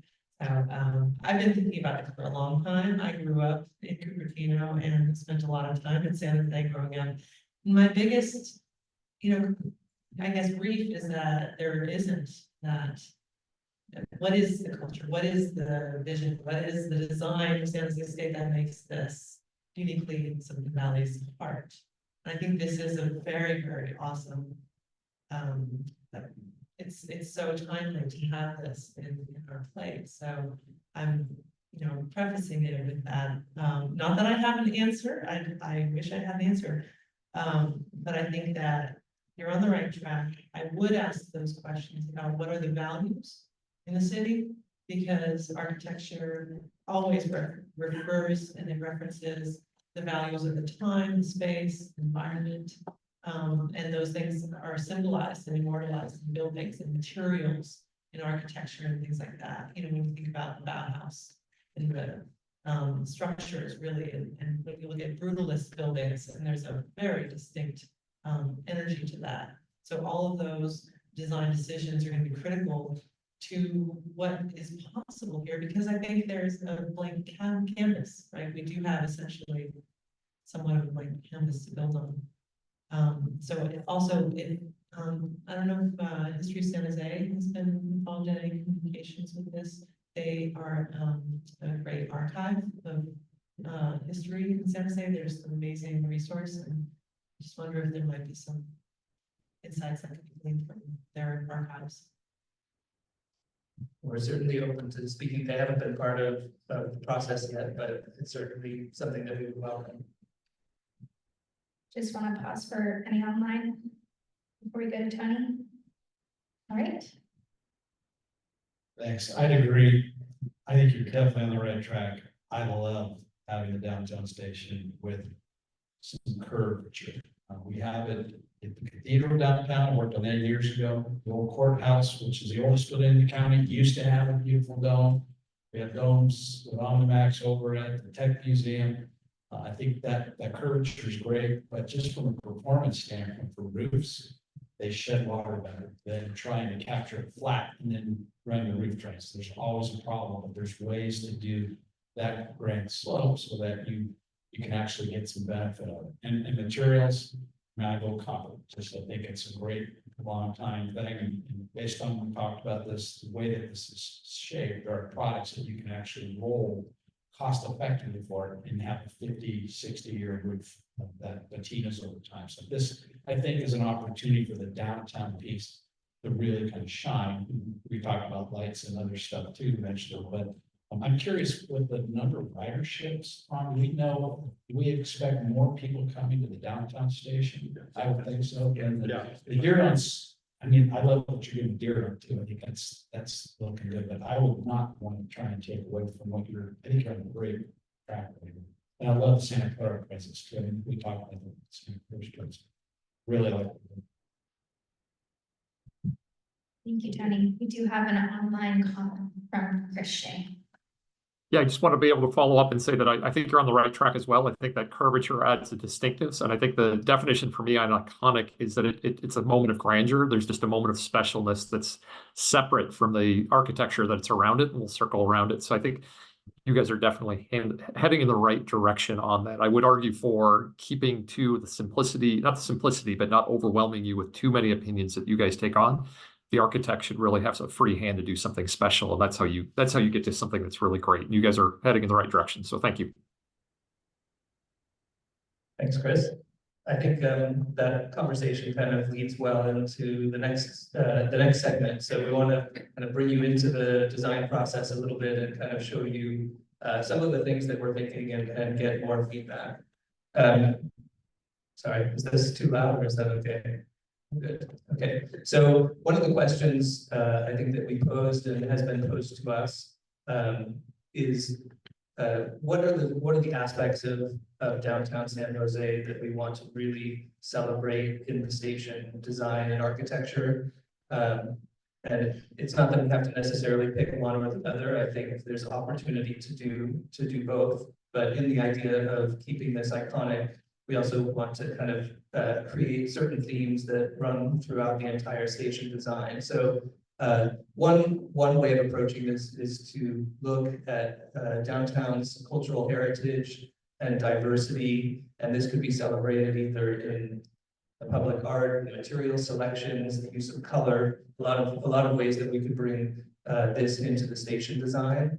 So I've been thinking about it for a long time. I grew up in Cupertino and spent a lot of time in San Jose growing up. My biggest, I guess, grief is that there isn't that. What is the culture? What is the vision? What is the design of San Jose State that makes this uniquely Silicon Valley's art? And I think this is a very, very awesome. It's so timely to have this in our plate. So I'm, prefacing it with that. Not that I have an answer. I wish I had an answer. But I think that you're on the right track. I would ask those questions about what are the values in the city, because architecture always refers and it references the values of the time, the space, environment. And those things are symbolized and immortalized in buildings and materials in architecture and things like that. You know, when you think about the Bauhaus and the structures really, and when you look at brutalist buildings, and there's a very distinct energy to that. So all of those design decisions are going to be critical to what is possible here, because I think there's a blank canvas, right? We do have essentially somewhat of a blank canvas to build on. So it also, I don't know if History San Jose has been involved in any communications with this. They are a great archive of history in San Jose. There's an amazing resource, and I just wonder if there might be some insights that could be gleaned from their archives. We're certainly open to speaking. They haven't been part of the process yet, but it's certainly something that we would welcome. Just want to pause for any online before we go to Tony. All right. Thanks. I'd agree. I think you're definitely on the right track. I love having the downtown station with some curvature. We have it at the cathedral downtown, worked on that years ago. The old courthouse, which is the oldest building in the county, used to have a beautiful dome. We have domes with Omnimax over at the Tech Museum. I think that curvature is great, but just from a performance standpoint for roofs, they shed water better than trying to capture it flat and then run the roof drains. There's always a problem, but there's ways to do that grand slope so that you can actually get some benefit of it. And materials, I go copper, just I think it's a great long time thing. And based on when we talked about this, the way that this is shaped, there are products that you can actually roll cost effectively for it and have a 50, 60-year roof that patinas over time. So this, I think, is an opportunity for the downtown piece to really kind of shine. We talked about lights and other stuff too, eventually, but I'm curious with the number of riderships on, we know, we expect more people coming to the downtown station. I would think so. And the Diridon's, I mean, I love what you're doing Diridon too. I think that's looking good, but I would not want to try and take away from what I think you're on a great track. And I love the Santa Clara presence too. I mean, we talked about the Santa Clara streets. Really like it. Thank you, Tony. We do have an online comment from Christian. Yeah, I just want to be able to follow up and say that I think you're on the right track as well. I think that curvature adds a distinctiveness. And I think the definition for me on iconic is that it's a moment of grandeur. There's just a moment of specialness that's separate from the architecture that's around it, and we'll circle around it. So I think you guys are definitely heading in the right direction on that. I would argue for keeping to the simplicity, not the simplicity, but not overwhelming you with too many opinions that you guys take on. The architect should really have a free hand to do something special. And that's how you get to something that's really great. And you guys are heading in the right direction. So thank you. Thanks, Chris. I think that conversation kind of leads well into the next segment. So we want to kind of bring you into the design process a little bit and kind of show you some of the things that we're thinking and get more feedback. Sorry, is this too loud or is that okay? Good. Okay. So one of the questions I think that we posed and has been posed to us is what are the aspects of downtown San Jose that we want to really celebrate in the station design and architecture? And it's not that we have to necessarily pick one or the other. I think there's opportunity to do both. But in the idea of keeping this iconic, we also want to kind of create certain themes that run throughout the entire station design. So one way of approaching this is to look at downtown's cultural heritage and diversity, and this could be celebrated either in the public art, the material selections, the use of color, a lot of ways that we could bring this into the station design.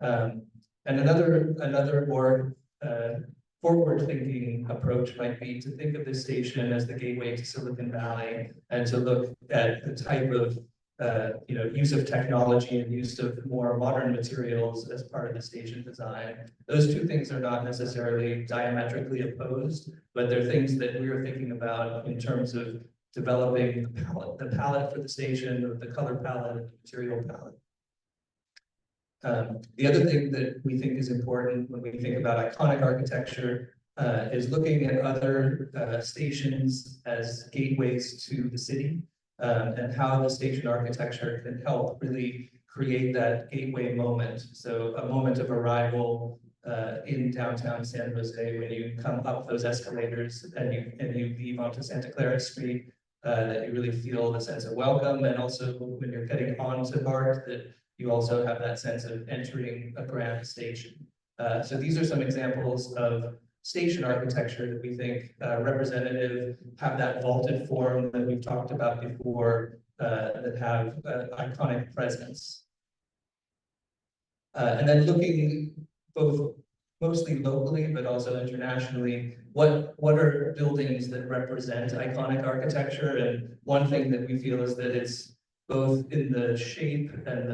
And another more forward-thinking approach might be to think of this station as the gateway to Silicon Valley, and to look at the type of use of technology and use of more modern materials as part of the station design. Those two things are not necessarily diametrically opposed, but they're things that we are thinking about in terms of developing the palette for the station, or the color palette, the material palette. The other thing that we think is important when we think about iconic architecture is looking at other stations as gateways to the city, and how the station architecture can help really create that gateway moment. So a moment of arrival in downtown San Jose when you come up those escalators and you leave onto Santa Clara Street, that you really feel the sense of welcome, and also when you're getting onto BART, that you also have that sense of entering a grand station. So these are some examples of station architecture that we think representative, have that vaulted form that we've talked about before, that have iconic presence. And then looking both mostly locally, but also internationally, what are buildings that represent iconic architecture? And one thing that we feel is that it's both in the shape and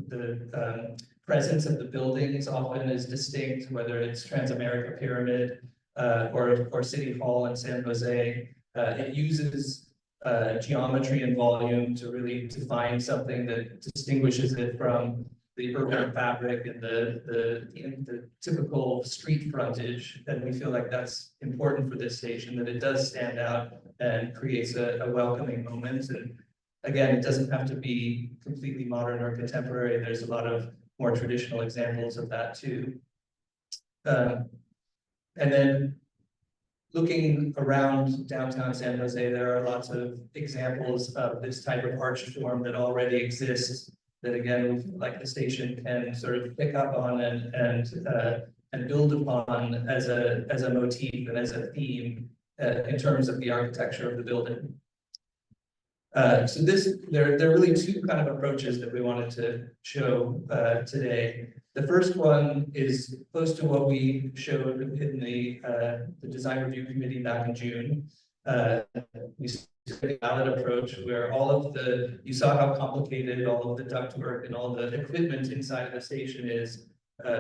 the presence of the buildings often is distinct, whether it's Transamerica Pyramid or City Hall in San Jose. It uses geometry and volume to really define something that distinguishes it from the urban fabric and the typical street frontage. And we feel like that's important for this station, that it does stand out and creates a welcoming moment. And again, it doesn't have to be completely modern or contemporary. There's a lot of more traditional examples of that too. And then looking around downtown San Jose, there are lots of examples of this type of arch form that already exists, that again, we feel like the station can sort of pick up on and build upon as a motif and as a theme in terms of the architecture of the building. So there are really two kind of approaches that we wanted to show today. The first one is close to what we showed in the design review committee back in June. We took a valid approach where you saw how complicated all of the ductwork and all the equipment inside of the station is.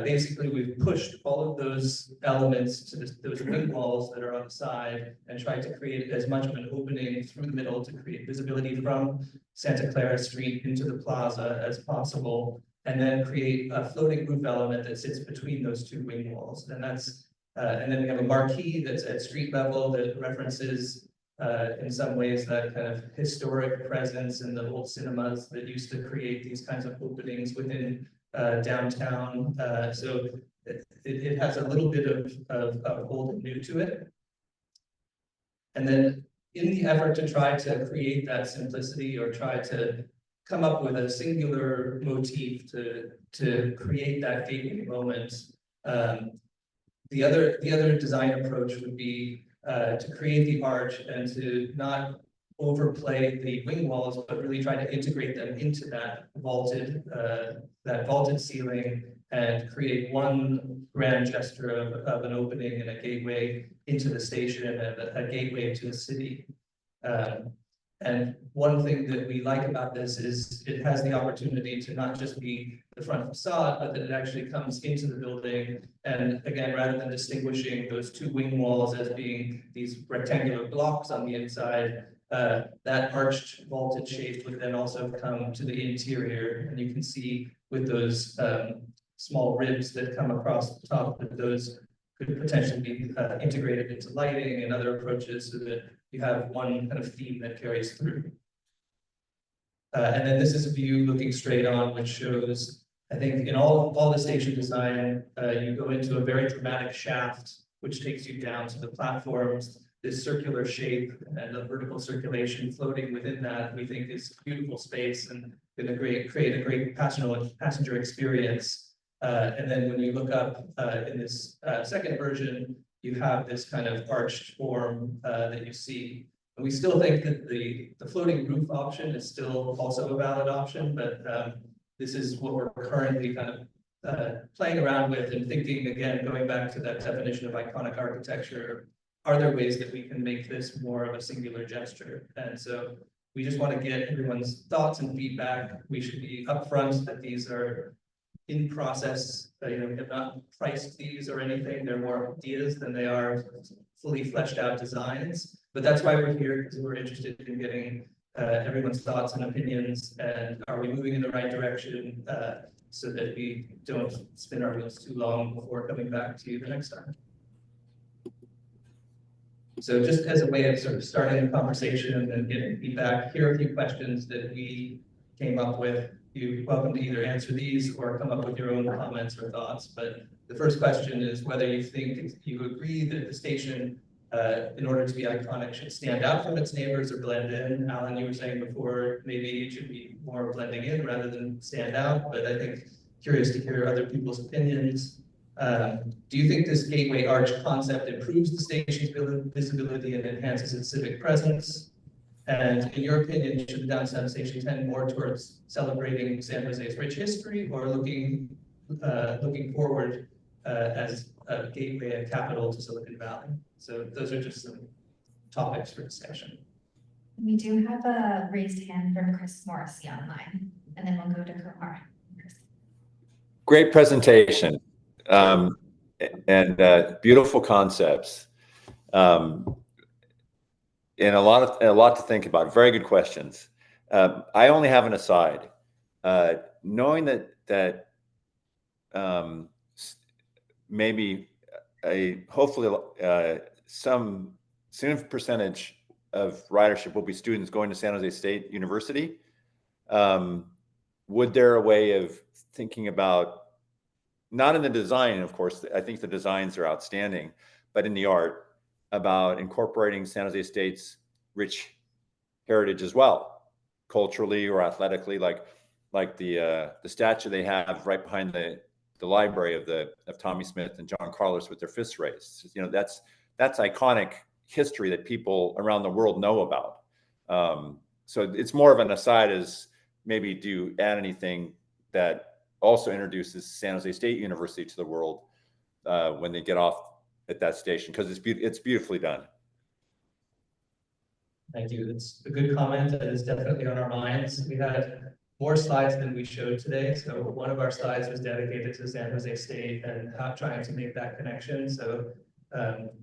Basically, we've pushed all of those elements to those wing walls that are on the side and tried to create as much of an opening through the middle to create visibility from Santa Clara Street into the plaza as possible, and then create a floating roof element that sits between those two wing walls. And then we have a marquee that's at street level that references in some ways that kind of historic presence in the old cinemas that used to create these kinds of openings within downtown. So it has a little bit of old and new to it. And then in the effort to try to create that simplicity or try to come up with a singular motif to create that gateway moment, the other design approach would be to create the arch and to not overplay the wing walls, but really try to integrate them into that vaulted ceiling and create one grand gesture of an opening and a gateway into the station and a gateway to the city. And one thing that we like about this is it has the opportunity to not just be the front facade, but that it actually comes into the building. And again, rather than distinguishing those two wing walls as being these rectangular blocks on the inside, that arched vaulted shape would then also come to the interior. And you can see with those small ribs that come across the top, that those could potentially be integrated into lighting and other approaches so that you have one kind of theme that carries through. And then this is a view looking straight on, which shows, I think in all the station design, you go into a very dramatic shaft, which takes you down to the platforms. This circular shape and the vertical circulation floating within that, we think is beautiful space and going to create a great passenger experience. And then when you look up in this second version, you have this kind of arched form that you see. And we still think that the floating roof option is still also a valid option, but this is what we're currently kind of playing around with and thinking, again, going back to that definition of iconic architecture, are there ways that we can make this more of a singular gesture? And so we just want to get everyone's thoughts and feedback. We should be upfront that these are in process. We have not priced these or anything. They're more ideas than they are fully fleshed out designs. But that's why we're here, because we're interested in getting everyone's thoughts and opinions, and are we moving in the right direction? so that we don't spin our wheels too long before coming back to you the next time. So just as a way of sort of starting a conversation and getting feedback, here are a few questions that we came up with. You're welcome to either answer these or come up with your own comments or thoughts. But the first question is whether you agree that the station, in order to be iconic, should stand out from its neighbors or blend in. Alan, you were saying before, maybe it should be more blending in rather than stand out, but I think curious to hear other people's opinions. Do you think this gateway arch concept improves the station's visibility and enhances its civic presence? And in your opinion, should the downtown station tend more towards celebrating San Jose's rich history or looking forward as a gateway and capital to Silicon Valley? So those are just some topics for discussion. We do have a raised hand from Chris Morrissey online, and then we'll go to Kumar. Great presentation, and beautiful concepts. And a lot to think about. Very good questions. I only have an aside. Knowing that maybe hopefully some significant percentage of ridership will be students going to San Jose State University. Would there a way of thinking about, not in the design, of course, I think the designs are outstanding, but in the art, about incorporating San Jose State's rich heritage as well, culturally or athletically, like the statue they have right behind the library of Tommy Smith and John Carlos with their fists raised. You know, that's iconic history that people around the world know about. So it's more of an aside, as maybe do you add anything that also introduces San Jose State University to the world when they get off at that station, because it's beautifully done. Thank you. It's a good comment. That is definitely on our minds. We had more slides than we showed today. So one of our slides was dedicated to San Jose State and trying to make that connection. So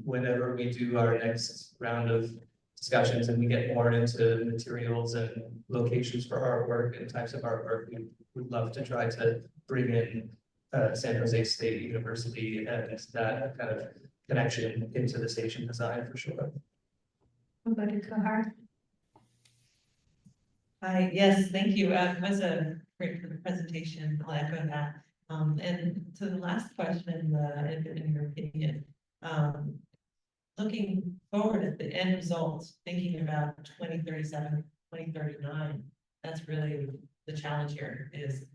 whenever we do our next round of discussions and we get more into materials and locations for artwork and types of artwork, we would love to try to bring in San Jose State University and that kind of connection into the station design for sure. We'll go to Kumar. Hi, yes, thank you. It was a great presentation. I'll echo that. And to the last question, in your opinion, looking forward at the end results, thinking about 2037, 2039, that's really the challenge here. Is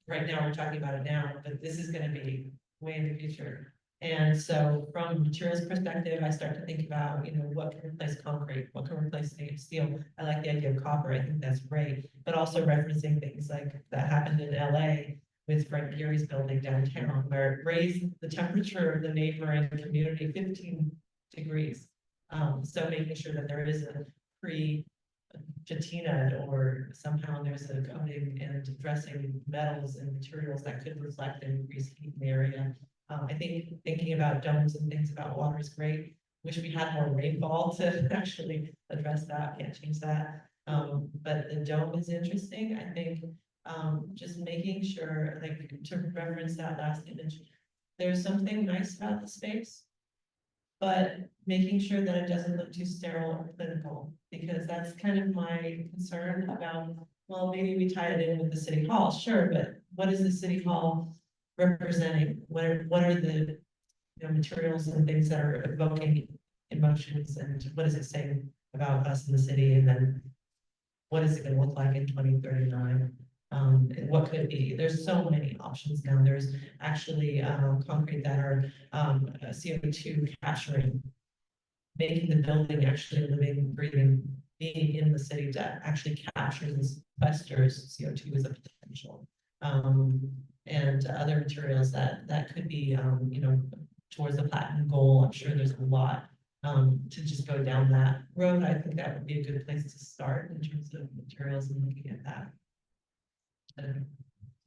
right now we're talking about it now, but this is going to be way in the future. And so from a materials perspective, I start to think about, what can replace concrete, what can replace steel. I like the idea of copper. I think that's great, but also referencing things like that happened in LA with Frank Gehry's building downtown, where it raised the temperature of the neighboring community 15 degrees. So making sure that there is a pre-patina or somehow there's a coating and addressing metals and materials that could reflect and increase heat in the area. I think thinking about domes and things about water is great. Wish we had more rainfall to actually address that. Can't change that. But the dome is interesting. I think just making sure, like to reference that last image, there's something nice about the space, but making sure that it doesn't look too sterile or clinical, because that's kind of my concern about, well, maybe we tie it in with the city hall, sure, but what is the city hall representing? What are the materials and things that are evoking emotions, and what is it saying about us in the city, and then what is it going to look like in 2039? And what could it be? There's so many options now. There's actually concrete that are CO2 capturing, making the building actually living, breathing, being in the city that actually captures and sequesters CO2 as a potential. And other materials that could be, towards the platinum goal. I'm sure there's a lot to just go down that road. I think that would be a good place to start in terms of materials and looking at that.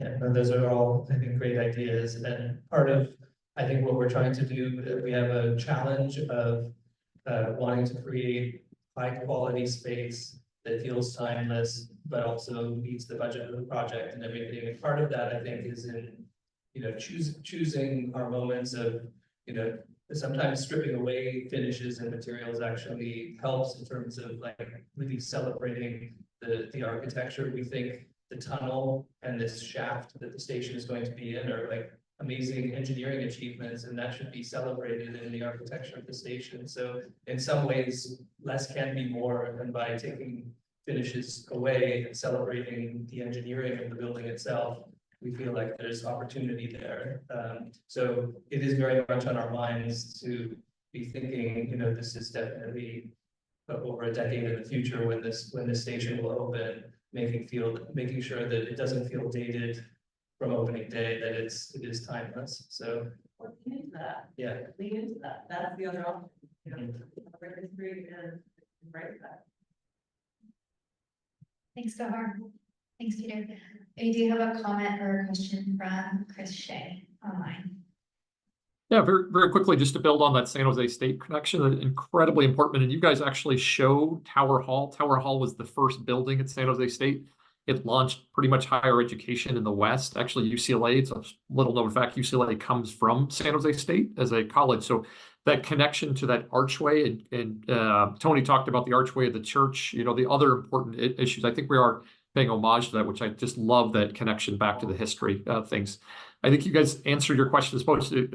Yeah, those are all, I think, great ideas. And part of, I think, what we're trying to do, we have a challenge of wanting to create high quality space that feels timeless, but also meets the budget of the project and everything. And part of that, I think, is in, choosing our moments of, sometimes stripping away finishes and materials actually helps in terms of like really celebrating the architecture. We think the tunnel and this shaft that the station is going to be in are like amazing engineering achievements, and that should be celebrated in the architecture of the station. So in some ways, less can be more, and by taking finishes away and celebrating the engineering of the building itself, we feel like there's opportunity there. So it is very much on our minds to be thinking, this is definitely over a decade in the future when this station will open, making sure that it doesn't feel dated from opening day, that it is timeless. So Lean into that. yeah. Lean into that. That's the other option. Celebrate history and embrace that. Thanks, Gahar. Thanks, Peter. We do have a comment or a question from Chris Shea online. Yeah, very, very quickly, just to build on that San Jose State connection, incredibly important. And you guys actually show Tower Hall. Tower Hall was the first building at San Jose State. It launched pretty much higher education in the West. Actually, UCLA, it's a little known fact, UCLA comes from San Jose State as a college. So that connection to that archway, and Tony talked about the archway of the church, the other important issues. I think we are paying homage to that, which I just love that connection back to the history of things. I think you guys answered your question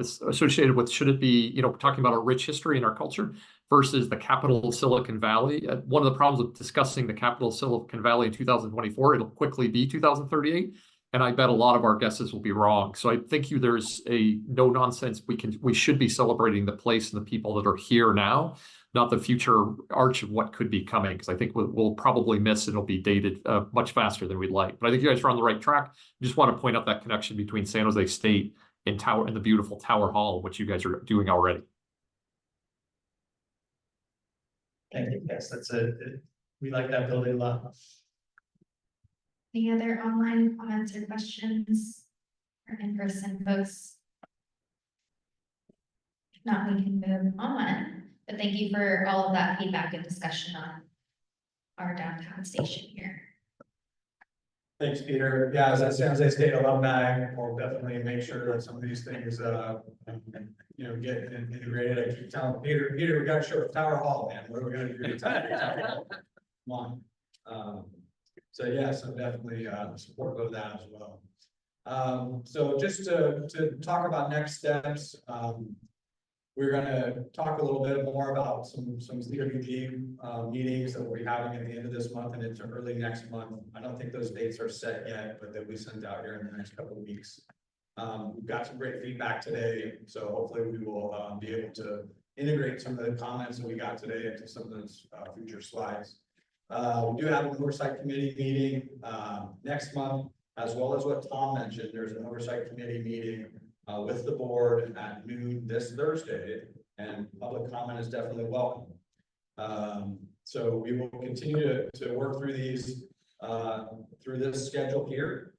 associated with, should it be, talking about our rich history and our culture versus the capital of Silicon Valley. One of the problems with discussing the capital of Silicon Valley in 2024, it'll quickly be 2038. And I bet a lot of our guesses will be wrong. So I think there's a no nonsense. We should be celebrating the place and the people that are here now, not the future arch of what could be coming. Because I think we'll probably miss, and it'll be dated much faster than we'd like. But I think you guys are on the right track. I just want to point out that connection between San Jose State and the beautiful Tower Hall, which you guys are doing already. Thank you. Yes, we like that building a lot. Any other online comments or questions or in-person folks? If not, we can move on. But thank you for all of that feedback and discussion on our downtown station here. Thanks, Peter. Yeah, as a San Jose State alumni, we'll definitely make sure that some of these things, get integrated. I keep telling Peter, we got to show Tower Hall, man. What are we going to do to Tower Hall? Come on. So yes, I'm definitely supportive of that as well. So just to talk about next steps, we're going to talk a little bit more about some CWG meetings that we'll be having at the end of this month and into early next month. I don't think those dates are set yet, but they'll be sent out here in the next couple of weeks. We've got some great feedback today, so hopefully we will be able to integrate some of the comments that we got today into some of those future slides. We do have an oversight committee meeting next month, as well as what Tom mentioned. There's an oversight committee meeting with the board at noon this Thursday, and public comment is definitely welcome. So we will continue to work through these through this schedule here.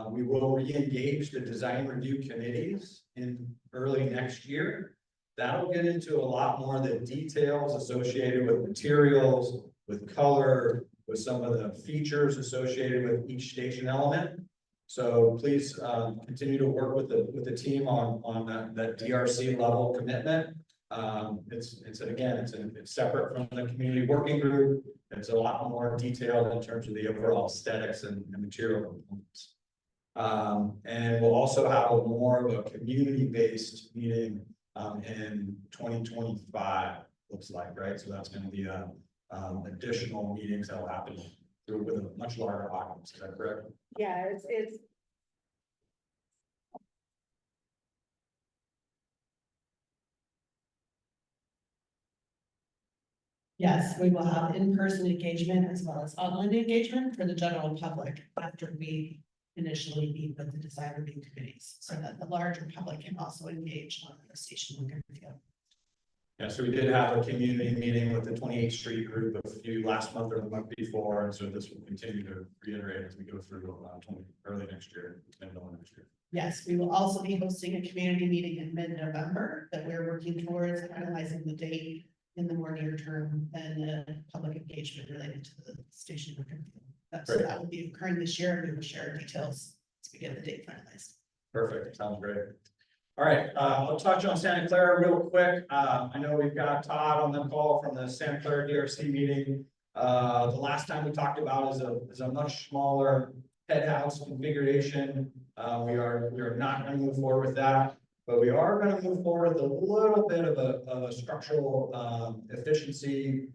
We will re-engage the design review committees in early next year. That'll get into a lot more of the details associated with materials, with color, with some of the features associated with each station element. So please continue to work with the team on that DRC level commitment. It's separate from the community working group. It's a lot more detailed in terms of the overall aesthetics and material components. And we'll also have more of a community-based meeting in 2025, looks like, right? So that's going to be additional meetings that will happen with a much larger audience. Is that correct? Yeah, it's. Yes, we will have in-person engagement as well as online engagement for the general public after we initially meet with the design review committees, so that the larger public can also engage on the station look and feel. Yeah, so we did have a community meeting with the 28th Street group last month or the month before, and so this will continue to reiterate as we go through early next year and next year. Yes, we will also be hosting a community meeting in mid-November that we're working towards finalizing the date in the more near term and public engagement related to the station look and feel. So Great. that will be occurring this year, and we will share details as we get the date finalized. Perfect, sounds great. All right, I'll touch on Santa Clara real quick. I know we've got Todd on the call from the Santa Clara DRC meeting. The last time we talked about is a much smaller head house configuration. We are not going to move forward with that, but we are going to move forward with a little bit of a structural efficiency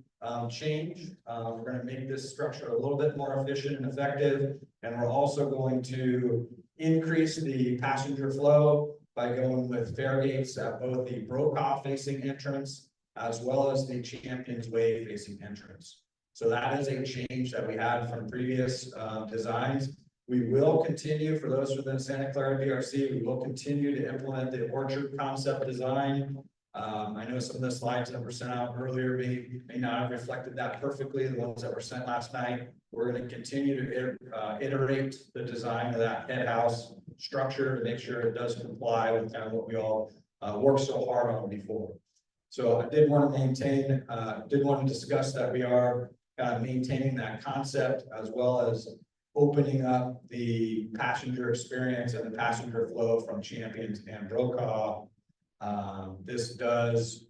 change. We're going to make this structure a little bit more efficient and effective, and we're also going to increase the passenger flow by going with fare gates at both the Brokaw facing entrance as well as the Champions Way facing entrance. So that is a change that we had from previous designs. We will continue, for those within Santa Clara DRC, we will continue to implement the orchard concept design. I know some of the slides that were sent out earlier may not have reflected that perfectly, the ones that were sent last night. We're going to continue to iterate the design of that head house structure to make sure it does comply with kind of what we all worked so hard on before. So I did want to discuss that we are maintaining that concept as well as opening up the passenger experience and the passenger flow from Champions and Brokaw. This does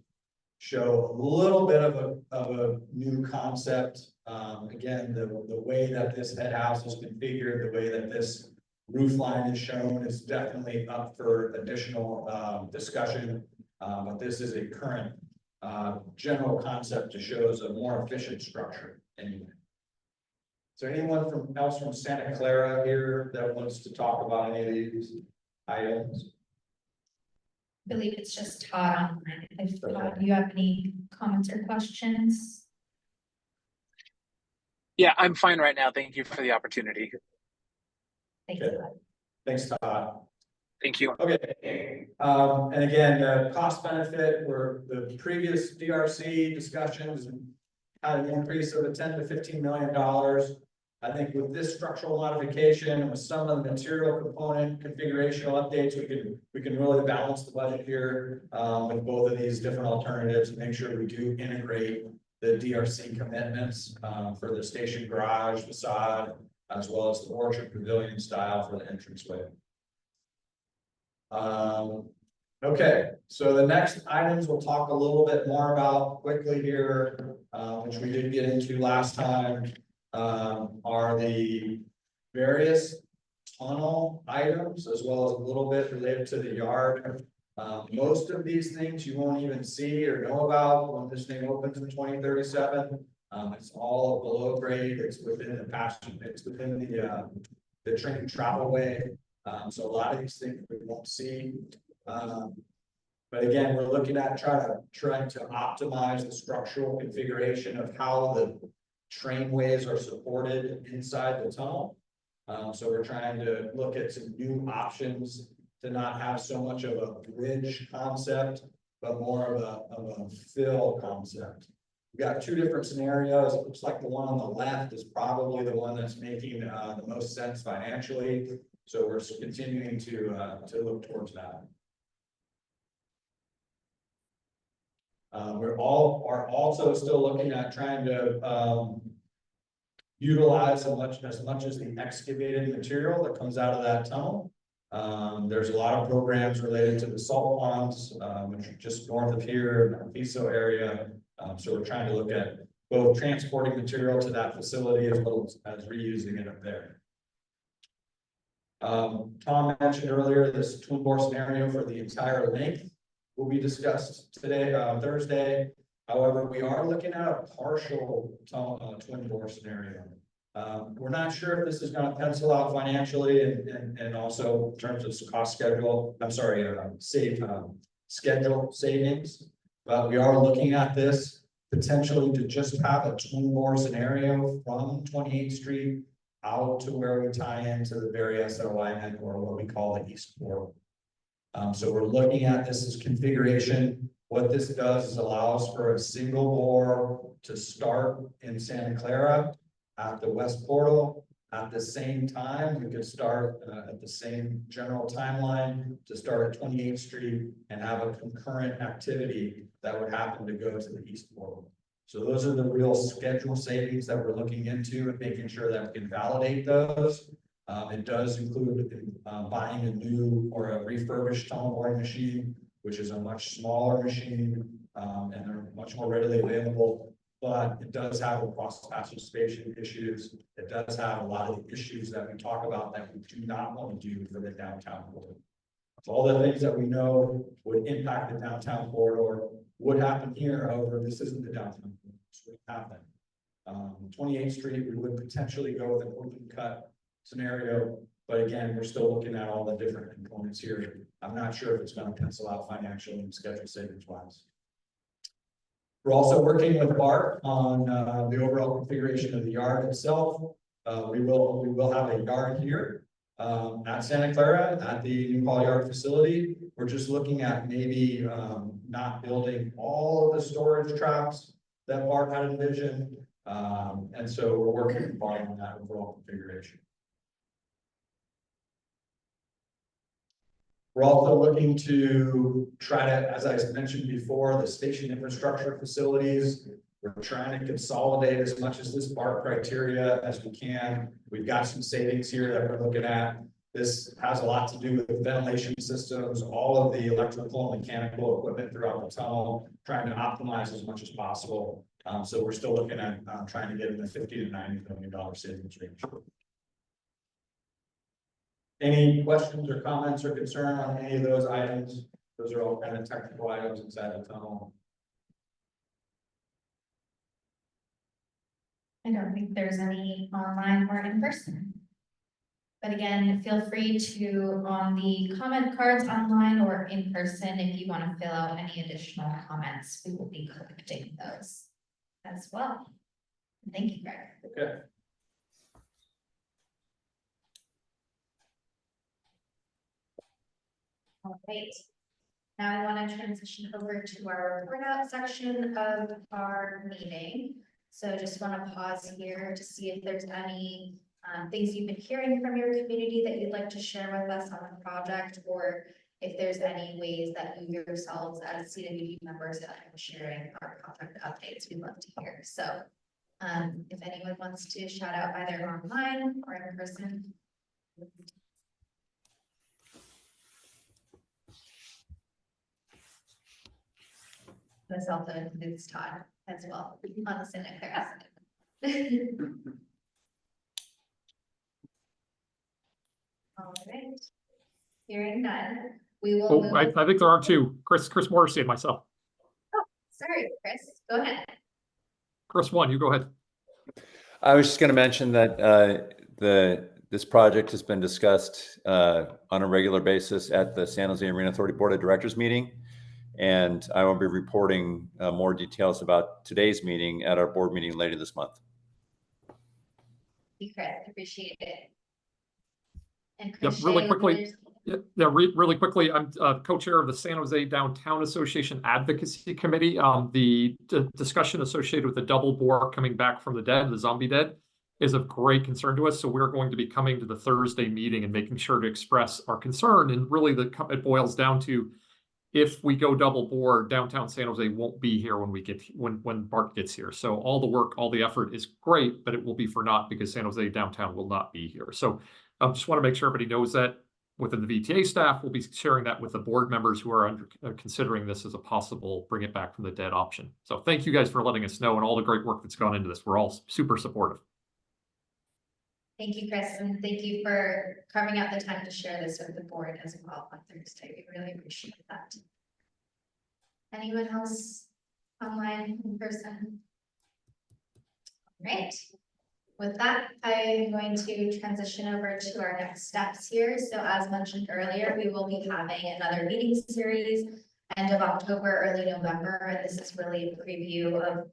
show a little bit of a new concept. Again, the way that this head house is configured, the way that this roof line is shown is definitely up for additional discussion. But this is a current general concept to show us a more efficient structure anyway. Is there anyone else from Santa Clara here that wants to talk about any of these items? I believe it's just Todd online. If Todd, do you have any comments or questions? Yeah, I'm fine right now. Thank you for the opportunity. Thank you, Todd. Thanks, Todd. Thank you. Okay, and again, the cost benefit were the previous DRC discussions had an increase of $10 to $15 million. I think with this structural modification and with some of the material component configurational updates, we can really balance the budget here with both of these different alternatives and make sure we do integrate the DRC commitments for the station garage facade as well as the orchard pavilion style for the entranceway. Okay, so the next items we'll talk a little bit more about quickly here, which we did get into last time, are the various tunnel items as well as a little bit related to the yard. Most of these things you won't even see or know about when this thing opens in 2037. It's all below grade. It's within the pasture. It's within the train and travel way. So a lot of these things we won't see. But again, we're looking at trying to optimize the structural configuration of how the trainways are supported inside the tunnel. So we're trying to look at some new options to not have so much of a bridge concept, but more of a fill concept. We've got two different scenarios. It looks like the one on the left is probably the one that's making the most sense financially. So we're continuing to look towards that. We're also still looking at trying to utilize as much as the excavated material that comes out of that tunnel. There's a lot of programs related to the salt ponds, which are just north of here in the Viso area. So we're trying to look at both transporting material to that facility as well as reusing it up there. Tom mentioned earlier this twin bore scenario for the entire length will be discussed today, Thursday. However, we are looking at a partial twin bore scenario. We're not sure if this is going to pencil out financially and also in terms of cost schedule. I'm sorry, schedule savings. But we are looking at this potentially to just have a twin bore scenario from 28th Street out to where we tie into the various alignment or what we call the East Portal. So we're looking at this as configuration. What this does is allows for a single bore to start in Santa Clara at the West Portal. At the same time, we could start at the same general timeline to start at 28th Street and have a concurrent activity that would happen to go to the East Portal. So those are the real schedule savings that we're looking into and making sure that we can validate those. It does include buying a new or a refurbished tunnel boring machine, which is a much smaller machine, and they're much more readily available. But it does have a cross participation issues. It does have a lot of issues that we talk about that we do not want to do for the downtown corridor. So all the things that we know would impact the downtown corridor would happen here. However, this isn't the downtown corridor. This would happen. 28th Street, we would potentially go with an open cut scenario. But again, we're still looking at all the different components here. I'm not sure if it's going to pencil out financially and schedule savings wise. We're also working with BART on the overall configuration of the yard itself. We will have a yard here at Santa Clara at the New Hall Yard facility. We're just looking at maybe not building all of the storage traps that BART had envisioned. And so we're working with BART on that overall configuration. We're also looking to try to, as I mentioned before, the station infrastructure facilities. We're trying to consolidate as much as this BART criteria as we can. We've got some savings here that we're looking at. This has a lot to do with ventilation systems, all of the electrical and mechanical equipment throughout the tunnel, trying to optimize as much as possible. So we're still looking at trying to get in the $50 to $90 million savings range. Any questions or comments or concern on any of those items? Those are all kind of technical items inside the tunnel. I don't think there's any online or in person. But again, feel free to, on the comment cards online or in person, if you want to fill out any additional comments, we will be collecting those as well. Thank you, Greg. Okay. All right. Now I want to transition over to our report out section of our meeting. So just want to pause here to see if there's any things you've been hearing from your community that you'd like to share with us on the project, or if there's any ways that you yourselves as CWG members have been sharing our project updates, we'd love to hear. So if anyone wants to shout out either online or in person. This also includes Todd as well on the Santa Clara side. All right. Hearing none, we will. Oh, I think there are two. Chris Morrissey and myself. Oh, sorry, Chris. Go ahead. Chris, you go ahead. I was just going to mention that this project has been discussed on a regular basis at the San Jose Marine Authority Board of Directors meeting. And I will be reporting more details about today's meeting at our board meeting later this month. Thank you, Chris. Appreciate it. And Chris, really quickly. Really quickly, I'm co-chair of the San Jose Downtown Association Advocacy Committee. The discussion associated with the double bore coming back from the dead, the zombie dead, is of great concern to us. So we're going to be coming to the Thursday meeting and making sure to express our concern. And really, it boils down to, if we go double bore, downtown San Jose won't be here when BART gets here. So all the work, all the effort is great, but it will be for naught because San Jose downtown will not be here. So I just want to make sure everybody knows that. Within the VTA staff, we'll be sharing that with the board members who are considering this as a possible bring it back from the dead option. So thank you guys for letting us know and all the great work that's gone into this. We're all super supportive. Thank you, Chris, and thank you for carving out the time to share this with the board as well on Thursday. We really appreciate that. Anyone else online, in person? All right. With that, I am going to transition over to our next steps here. So as mentioned earlier, we will be having another meeting series end of October, early November. And this is really a preview of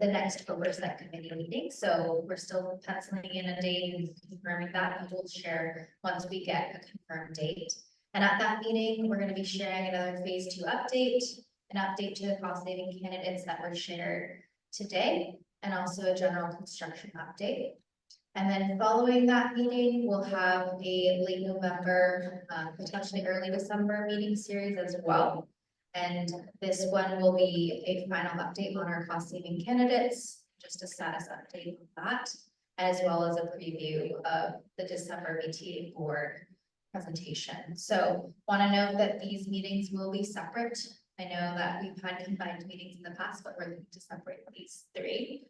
the next oversight committee meeting. So we're still penciling in a date and confirming that, and we'll share once we get a confirmed date. And at that meeting, we're going to be sharing another phase 2 update, an update to the cost saving candidates that were shared today, and also a general construction update. And then following that meeting, we'll have a late November, potentially early December meeting series as well. And this one will be a final update on our cost saving candidates, just a status update of that, as well as a preview of the December VTA board presentation. So want to note that these meetings will be separate. I know that we've had combined meetings in the past, but we're looking to separate these three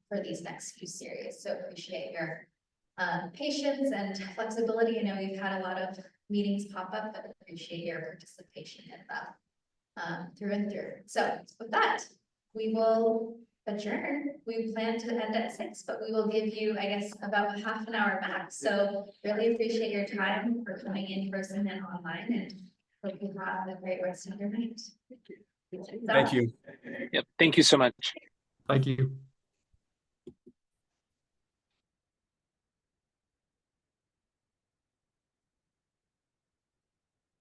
for these next few series. So appreciate your patience and flexibility. I know we've had a lot of meetings pop up, but appreciate your participation in them through and through. So with that, we will adjourn. We plan to end at 6, but we will give you, I guess, about half an hour max. So really appreciate your time for coming in person and online, and hope you have a great rest of your night. Thank you. Yep. Thank you so much. Thank you.